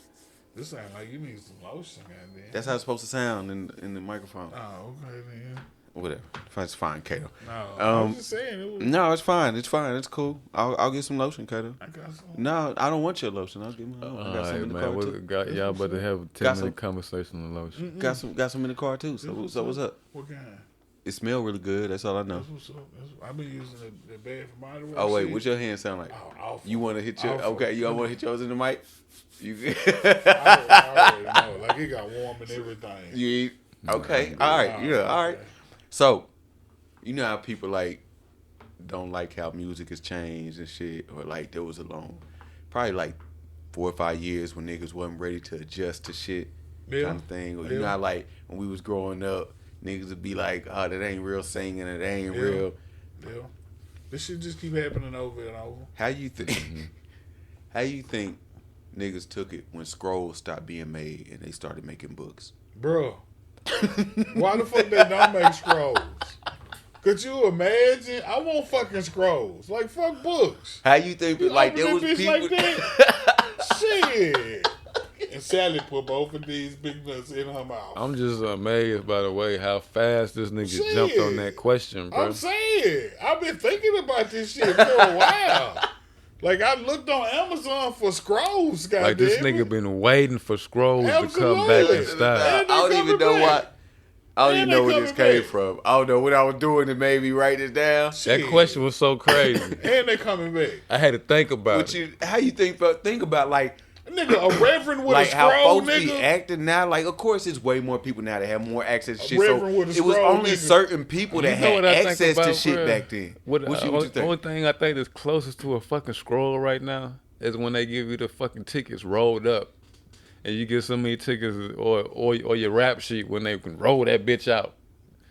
This sound like you need some lotion, goddamn. That's how it's supposed to sound in the microphone. Oh, okay then. Whatever. It's fine, Kato. No, I Um, was just saying it was. No, it's fine. It's fine. It's cool. I'll get some lotion, Kato. I got some. No, I don't want your lotion. I'll get my own. I All got some right, in the man. car What, too. y'all about to have a Got 10-minute some. conversation on lotion. Got some in the car too. So what's up? What kind? It smell really good. That's all I know. That's what's up. I've been using the Bath and Body Works. Oh wait, shit. what's your hand sound like? Oh, awful. You want to hit your? Awful. Okay, you want to hit yours in the mic? You I already know. Like it got warm and everything. you eat? Okay, all right, yeah, all right. So, you know how people like don't like how music has changed and shit, or like there was a long, probably like 4 or 5 years when niggas wasn't ready to adjust to shit, Yeah. kind of thing. Or you Yeah. know how like when we was growing up, niggas would be like, oh, that ain't real singing, it ain't Yeah. real. Yeah. This shit just keep happening over and over. How you think? How you think niggas took it when scrolls stopped being made and they started making books? Bro, why the fuck they don't make scrolls? Could you imagine? I want fucking scrolls. Like, fuck books. How you think? You Like open there was that bitch people. like that? Shit. And Sally put both of these big nuts in her mouth. I'm just amazed by the way how fast this nigga Shit. jumped on that question, bro. I'm saying, I've been thinking about this shit for a while. Like, I looked on Amazon for scrolls, goddamn. Like this nigga been waiting for scrolls to come Absolutely. back in style. I And they don't even coming know back. why. I don't And even they know where this coming came back. from. I don't know what I was doing that made me write this down. That Shit. question was so crazy. And they coming back. I had to think about But it. you, how you think about like Nigga, a reverend with like a how scroll, folks be nigga. acting now? Like, of course, it's way more people now that have more access to A shit. So reverend with a it was scroll, only nigga. certain people that You know had what I think access to about, shit bruh? back then. What you only think? thing I think is closest to a fucking scroll right now is when they give you the fucking tickets rolled up, and you get so many tickets or your rap sheet when they can roll that bitch out.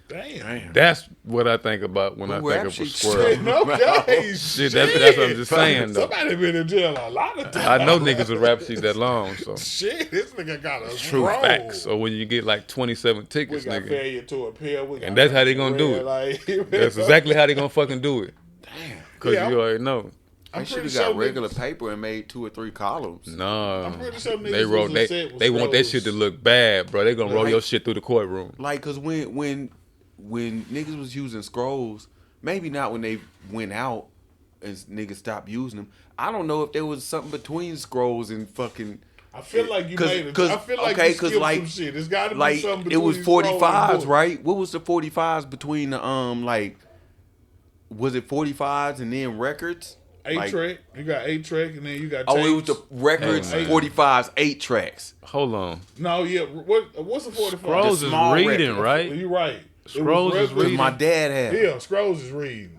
Damn. That's what I think about when I Rap think of a sheet squirrel. Shit, okay. Shit, that's what I'm just saying though. Somebody been in jail a lot of times. I know niggas with rap sheet that long, so Shit, this nigga got a true scroll. facts. So when you get like 27 We tickets, got nigga, failure to appear. We got and that's how they gonna do red it. light. That's exactly how they gonna fucking do it. Damn. Cause Yeah, you already know. I'm They should pretty have got sure regular niggas- paper and made 2 or 3 columns. No, I'm pretty sure niggas they wrote was upset with they want that scrolls. shit to look bad, bro. They gonna roll Like- your shit through the courtroom. Like, cause when niggas was using scrolls, maybe not when they went out and niggas stopped using them. I don't know if there was something between scrolls and fucking. I feel like you 'Cause- made it. 'cause- I feel like okay, you 'cause skipped like- some shit. There's got to be Like something it was between scroll and 45s, book. right? What was the 45s between the like? Was it 45s and then records? Like- 8-track. You got 8-track, and then you got. Oh, it was tapes. the records, Hey, man. 45s, 8 tracks. Hold on, No, yeah. What's a 45? Scrolls The is small reading, record. right? You right. It was Scrolls is regular- Cause reading. my dad had. Yeah, Scrolls is reading.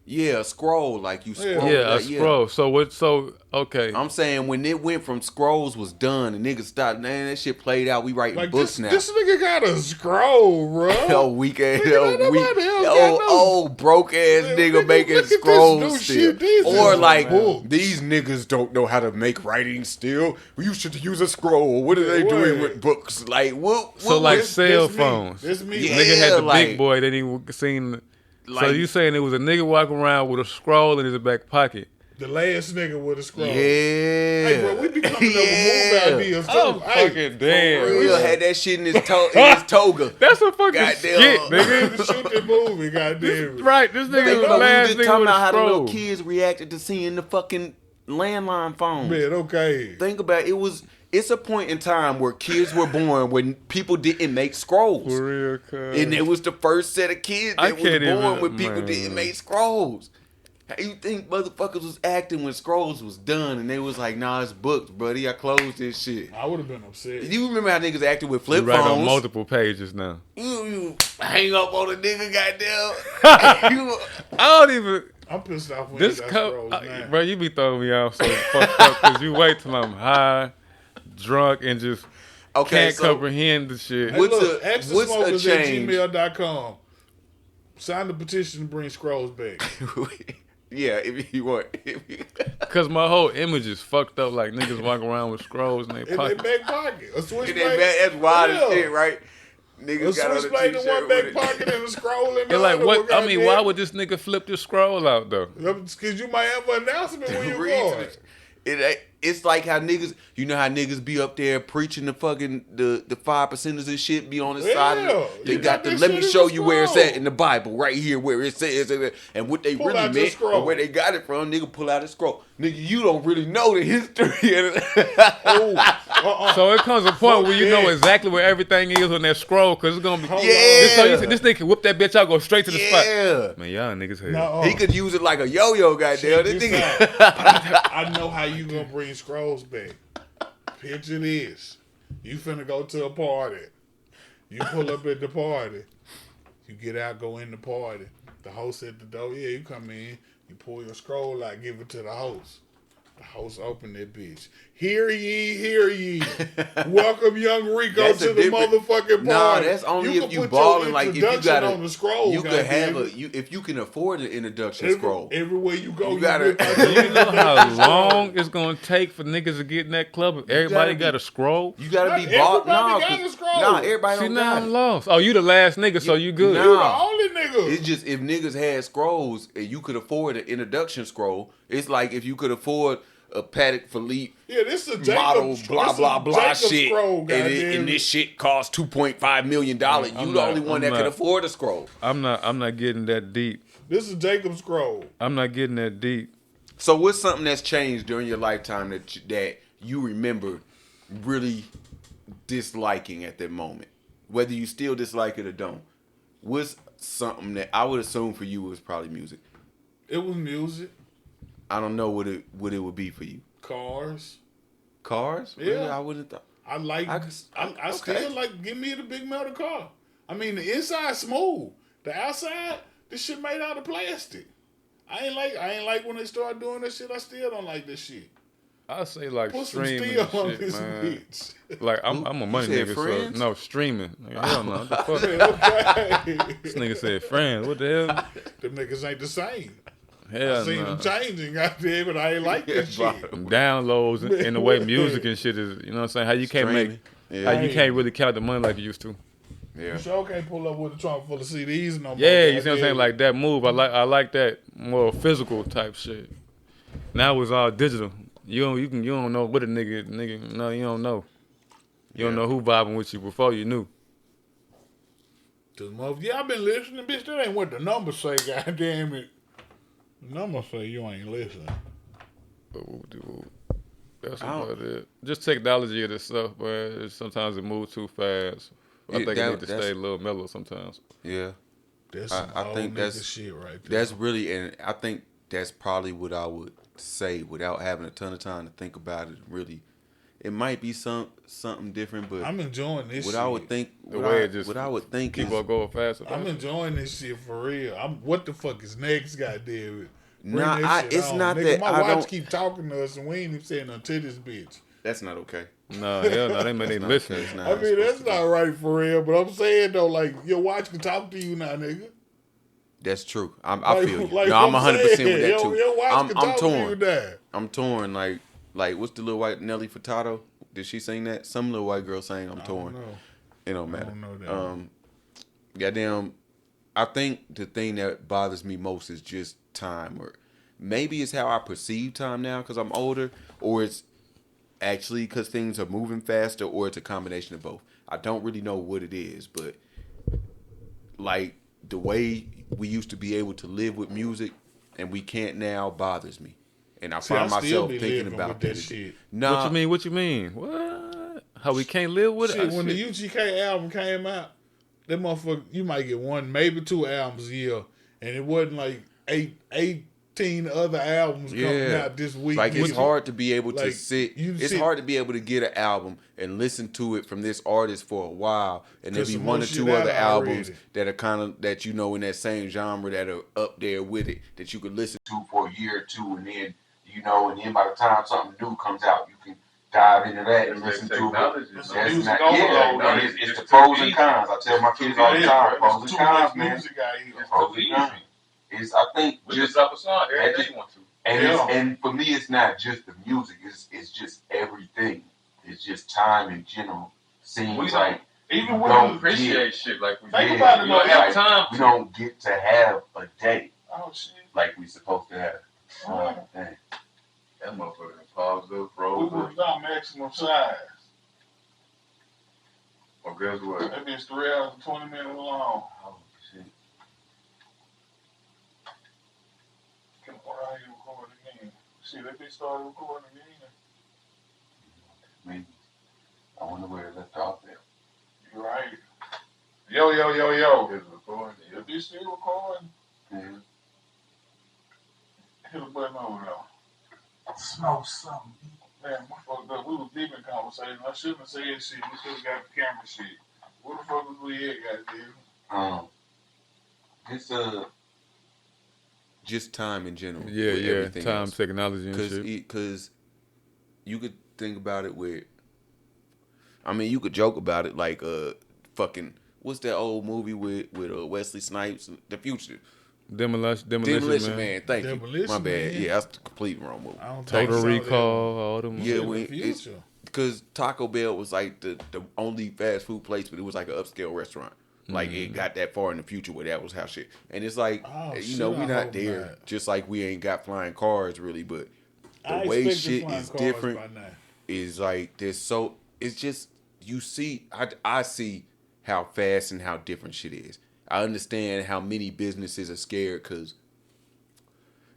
Yeah, a scroll like you scroll. Yeah, a like, scroll. So what? So okay. I'm saying when it went from scrolls was done and niggas stopped, man, that shit played out. We writing Like books this, now. this nigga got a scroll, bro. Oh, weak ass, Nigga, ain't nobody else got no- old broke ass Man, nigga nigga, making look at this scrolls new still. shit. These Or is like books. these niggas don't know how to make writing still. You should use a scroll. What are they Yeah, doing what? with books? Like what? So what like was- cell this me. phones. This me. Yeah. Nigga had the like- big boy that he seen. So Like- you saying it was a nigga walking around with a scroll in his back pocket? The last nigga with a scroll. Yeah. Hey, bro, we be coming up with movie ideas too. Oh, Hey, fucking damn. For real, had that shit in his toga. That's a fucking Goddamn. skit, we nigga. need to shoot the movie, goddamn it. Right, this nigga Think was the about we last was just nigga talking with about a how the little scroll. kids reacted to seeing the fucking landline phone. Man, okay. Think about it. It's a point in time where kids were born when people didn't make scrolls. For real, cuz. And it was the first set of kids I that was can't born even- when people man. didn't make scrolls. How you think motherfuckers was acting when scrolls was done and they was like, nah, it's booked, buddy. I closed this shit. I would have been upset. You remember how niggas acted with You flip write on phones? multiple pages now. You hang up on a nigga, goddamn. You- I don't even. I'm pissed off when This you got cup, scrolls, man. bro, you be throwing me off so fucked up because you wait till I'm high, drunk, and just okay, can't so comprehend the shit. Hey, What's look, a- ask the what's a smokers at change? gmail.com. Sign the petition to bring scrolls back. yeah, if you want. Because my whole image is fucked up. Like niggas walk around with scrolls in their In their pocket. back pocket. A switchblade. That's wild as Yeah. shit, right? Nigga A got on a switchblade in t-shirt one back with it. pocket and a scroll in the You're like, other. what? I mean, why would this nigga flip this scroll out though? Because you might have an announcement when you Read going. It's like how niggas, you know how niggas be up there preaching the fucking the 5%ers and shit be on the side of it. They you got got the that let shit me in show the you where it's scroll. at in the Bible right here where it says and what they Pull really out your meant scroll. or where they got it from. Nigga pull out a scroll. Nigga, you don't really know the history. So it comes a point where you know that. exactly where everything is on that scroll because it's gonna be. Hold This, so Yeah. you said this nigga can whip that bitch out, go straight to the spot. Yeah. Man, y'all niggas hell. No, He could use it like a yo-yo, goddamn. check This this nigga. out. I know how you gonna bring scrolls back. Picture this. You finna go to a party. You pull up at the party. You get out, go in the party. The host at the door. Yeah, you come in. You pull your scroll out, give it to the host. The host open that bitch. Hear ye, hear ye. Welcome young Rico That's to a the different- motherfucking party. Nah, that's only if can you put balling. your Like if you introduction got on the scroll. you could have goddamn it. if you can afford an introduction scroll. Everywhere you go, You you gotta- whip out your You know introduction how scroll. long it's gonna take for niggas to get in that club if everybody be- got a scroll? You gotta Not be bought. everybody Nah, got 'cause- a scroll. Nah, everybody See, don't now got I'm it. lost. Oh, you the last nigga, so you good. Nah. You the only nigga. It's just if niggas had scrolls and you could afford an introduction scroll, it's like if you could afford a Patek Philippe Yeah, this is a Jacob, model, blah this blah is blah Jacob shit, Scroll, and goddamn this it. shit costs $2.5 million. You I'm the not- only one I'm that could not- afford a scroll. I'm not getting that deep. This is Jacob Scroll. I'm not getting that deep. So what's something that's changed during your lifetime that you remember really disliking at that moment, whether you still dislike it or don't? What's something that I would assume for you was probably music? It was music, I don't know what it would be for you. cars. Cars? Yeah. Really? I wouldn't thought. I like. I I, could- I okay. still like. Give me the big metal car. I mean, the inside smooth. The outside, this shit made out of plastic. I ain't like when they start doing that shit. I still don't like this shit. I say like Put some streaming steel and on shit, this man. bitch. Like I'm a money said nigga, friends? so no streaming. Like, hell no. What the fuck? Okay. This nigga said friends. What the hell? Them niggas ain't the same. I Hell seen no. them changing, goddamn it. I ain't like this shit. Them downloads and the way music and shit is, you know what I'm saying? How you can't Streaming. make, Yeah. how you can't really count the money like you used to. Yeah. You sure can't pull up with a trunk full of CDs no more. Yeah, you see what I'm goddamn. saying? Like that move. I like that more physical type shit. Now it's all digital. You don't know what a nigga no, you don't know. You don't Yeah. know who vibing with you before you knew. Yeah, I've been listening, bitch. That ain't what the numbers say, goddamn it. The numbers say you ain't listening. That's I don't- about it. Just technology of this stuff, man. Sometimes it moves too fast. I Yeah, think it need to that's- stay a little mellow sometimes. Yeah. That's I- some I old think nigga that's- shit right there. That's really, and I think that's probably what I would say without having a ton of time to think about it. Really, it might be something different, but I'm enjoying this what shit. I would think, The what way I, it just what I would think is, People are going faster. I'm enjoying this shit for real. What the fuck is next, goddamn it? Bring Nah, that shit it's on. not Nigga, that my I watch don't- keep talking to us and we ain't even saying nothing to this bitch. that's not okay. No, hell no, they may Not listen. okay. It's not I mean, supposed that's to be. not right for real, but I'm saying though, like, your watch can talk to you now, nigga. That's true. I Like- feel you. like No, I'm I'm 100% with saying, that too. Your watch I'm can talk to you torn. now. I'm torn. Like what's the little white Nelly Furtado? Did she sing that? Some little white girl sang "I'm torn." I don't know. It don't I matter. don't know that. Goddamn. I think the thing that bothers me most is just time, or maybe it's how I perceive time now because I'm older, or it's actually because things are moving faster, or it's a combination of both. I don't really know what it is, but like the way we used to be able to live with music and we can't now bothers me. And I See, I find still myself be thinking living about with that that. shit. Nah, What you mean? What? How we can't live with Shit, it? when Shit. the UGK album came out, that motherfucker, you might get one, maybe two albums a year, and it wasn't like 18 other albums coming yeah, out this week. like it's nigga. hard to be able to Like, sit. you It's sit- hard to be able to get an album and listen to it from this artist for a while, and there 'Cause be some one more or two shit other out albums already. that are kind of that you know in that same genre that are up there with it that you could listen to for a year or two, and then and then by the time something new comes out, you can dive into that and listen to it. It's That's music not, overload, and man. it's the pros and cons. I tell my kids all the time, pros and Too cons, much man. music out here. Pros and cons. It's I think We just just drop a song every that day just- you want to. and Yeah. and for me, it's not just the music. It's just everything. It's just time in general. We Seems don't. like Even You when don't you appreciate shit like we think did. about it, You though. don't have time. We don't get to have a day Oh shit. like we supposed to have. Dang. That motherfucker paused up, We froze would up. have done maximum size. Well, guess what? That bitch 3 hours and 20 minutes long. Oh shit. Can I you record again? Shit, that bitch started recording again. Maybe. I wonder where it left off at. You right. Yo. It's recording. If bitch still recording, Yeah. hit a button over there. Smoke something. Man, we fucked up. We was deep in conversation. I shouldn't have said shit. We should have got the camera shit. Where the fuck was we at, goddamn? This Just time in general. with Yeah, everything time, else. technology, and shit. Because you could think about it with, I mean, you could joke about it like fucking, what's that old movie with Wesley Snipes, The Future? Demolition Man. Thank you. Demolition My bad. Man. Yeah, that's the complete wrong movie. I don't think Total so, Recall, all them. Yeah, In when the it's future. because Taco Bell was like the only fast food place, but it was like an upscale restaurant. Like it got that far in the future where that was how shit. And it's like Oh, you shit, know, I we not hope there. not. Just like we ain't got flying cars really, but the I way expected shit flying is cars different by now. is like there's so it's just you see I see how fast and how different shit is. I understand how many businesses are scared because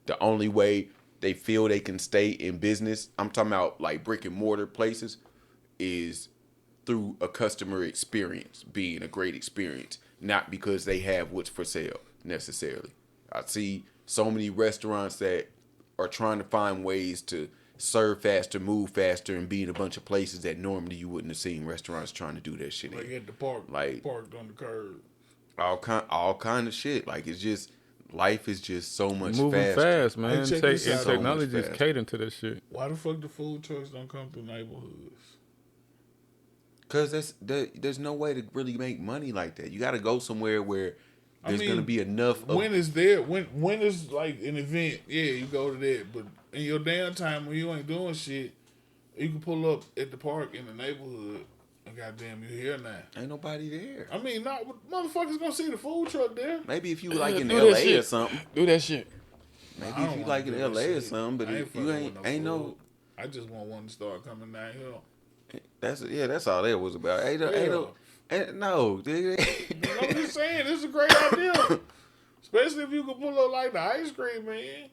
the only way they feel they can stay in business, I'm talking about like brick and mortar places, is through a customer experience being a great experience, not because they have what's for sale necessarily. I see so many restaurants that are trying to find ways to serve faster, move faster, and be in a bunch of places that normally you wouldn't have seen restaurants trying to do that shit Like in. at the park, Like- parked on the curb. All kind of shit. Like it's just life is just so much Moving faster. fast, man. Hey, check this And out. technology So much is faster. catering to that shit. Why the fuck the food trucks don't come through neighborhoods? Cause there's no way to really make money like that. You got to go somewhere where I there's mean, gonna be enough. Of, When is there? When is like an event? Yeah, you go to that. But in your downtime when you ain't doing shit, you can pull up at the park in the neighborhood. And goddamn, you here now. ain't nobody there. I mean, not motherfuckers gonna see the food truck there. Maybe if you like in Do that LA or shit. something. Do that shit. Maybe I don't if you wanna like in do that LA or shit. something, but I if fucking you with ain't no. food. I just want one to start coming down here. That's all that was about. Ain't no. I'm just saying, this is a great idea. Especially if you can pull up like the ice cream man.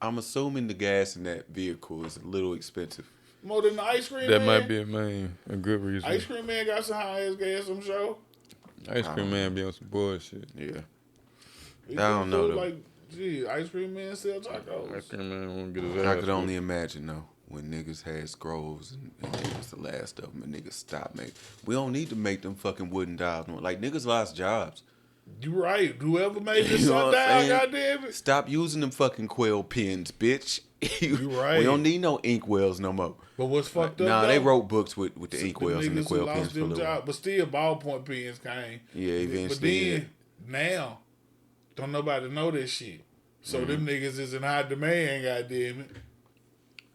I'm assuming the gas in that vehicle is a little expensive. More than the ice cream That man. might be a good reason. Ice cream man got some high ass gas, I'm sure. Ice cream man be on some bullshit. Yeah. He I don't know, do though. Like, gee, ice cream man sell tacos. Ice cream man won't get his ass. I could whooped. only imagine though when niggas had scrolls and they was the last of them and niggas stopped making. We don't need to make them fucking wooden dials. Like niggas lost jobs. You right. Whoever made this You know what I'm sundial, saying? goddamn it. Stop using them fucking quill pens, bitch. You right. We don't need no ink wells no more. But what's fucked up? Nah, though, they wrote books with the ink the wells and the niggas who quill lost pens for a them little while. jobs, but still ballpoint pens came. Yeah, But eventually. then now, don't nobody know that shit. So Mm-hmm. them niggas is in high demand, goddamn it.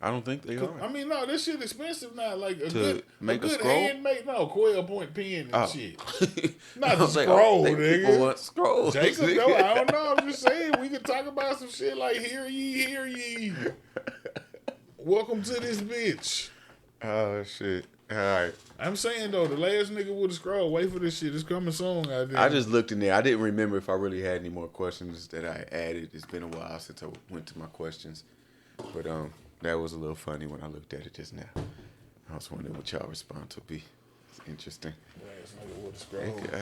I don't think they are. I mean, no, this shit expensive now. Like a To good, make a good scroll? handmade, no, quill point pen and Oh. shit. I Not the was like, scroll, they people nigga. want scrolls. Jacob, no, I don't know. I'm just saying we could talk about some shit like hear ye. Welcome to this bitch. Oh shit! All right. I'm saying though, the last nigga with a scroll, wait for this shit. It's coming soon. Goddamn. I just looked in there. I didn't remember if I really had any more questions that I added. It's been a while since I went to my questions, but that was a little funny when I looked at it just now. I was wondering what y'all response would be. It's interesting. last nigga with a scroll.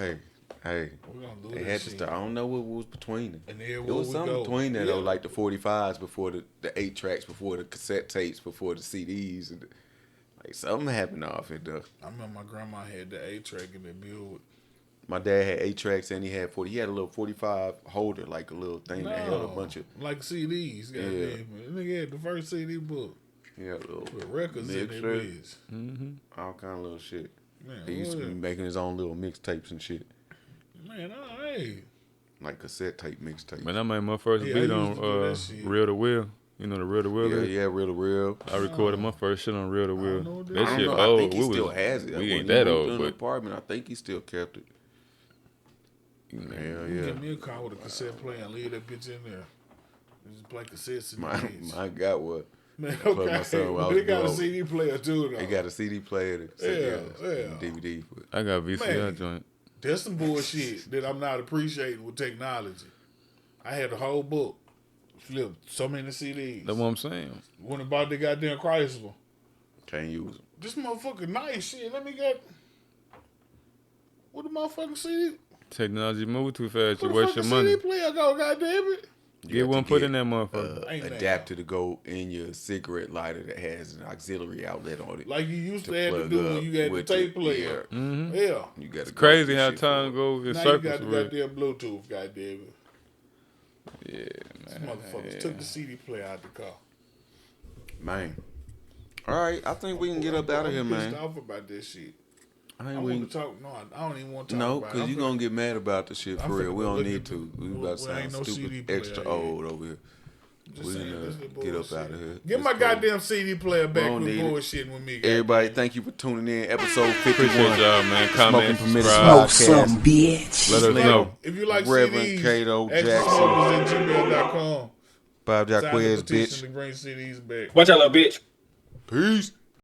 Hey, We're gonna do they this had to shit. start. I don't know what was between them. And there It was we something go. between there though, Yeah. like the 45s before the 8 tracks, before the cassette tapes, before the CDs, and like something happened off it though. I remember my grandma had the 8-track in the build. My dad had 8 tracks and he had 40. He had a little 45 holder, like a little thing that held a bunch of like CDs. Goddamn. That nigga had the first CD book a little with records in that mixer, bitch. all kind of little shit. Man, He used to be what? making his own little mixtapes and shit, Man, hey. like cassette tape mixtapes. Man, I made my first Yeah, I beat used on to do that shit. Real to Will. You know the Real to Will Yeah, is? yeah, real to real. I recorded my first shit on Real to Will. know that. That I shit don't know. I old. think he We still was- has it. We When ain't he that moved old, in the but apartment, I think he still kept it. Hell yeah. Give me a car with a cassette player and leave that bitch in there. Just play cassettes in the Mine, bitch. mine got what? Man, plug my okay. son while I But was it got a broke. CD player too, though. It got a CD player, the cassette, Yeah, and DVD. But I got VCR Man. joint. There's some bullshit that I'm not appreciating with technology. I had a whole book, flipped so many CDs. That's what I'm saying. Went about the goddamn Chrysler. can't use them. This motherfucker nice shit. Let me get. What the motherfucking CD? Technology move too fast. You Where the waste your fucking CD money. player go? Goddamn it! You Get got one to put get, in that motherfucker. Ain't that- adapter to go in your cigarette lighter that has an auxiliary outlet on it. Like you used to to have to plug do up when you had the with tape it. player. Yeah. Mm-hmm. Yeah. You got It's crazy how time goes in Now you circles. got the for real. goddamn Bluetooth. Goddamn it! Yeah, These man. motherfuckers Yeah. took the CD player out the car. Man. All right, I think we can get up out of here, I'm man. pissed off about this shit. I I think want we to talk. No, I don't even want to talk no, about it. because I'm you're finna- gonna get mad about the shit I'm for real. finna We go don't look need at to. the- We about to well, ain't sound no CD stupid, player extra yet. old over here. Just We saying, gonna this is get up bullshit. out of here. Get my It's crazy. goddamn CD player back don't with need it. bullshitting with me. Everybody, goddamn. thank you for tuning in. Episode 51. Appreciate y'all, man. Smoking Comment, Permitted subscribe. Podcast. bitch. Let us Slim. know. If you like Reverend CDs, Cato Jackson. Jackson. Smokers@gmail.com. Bob Sign the Jacquez, petition bitch. to bring CDs back. Watch out, little bitch. Peace.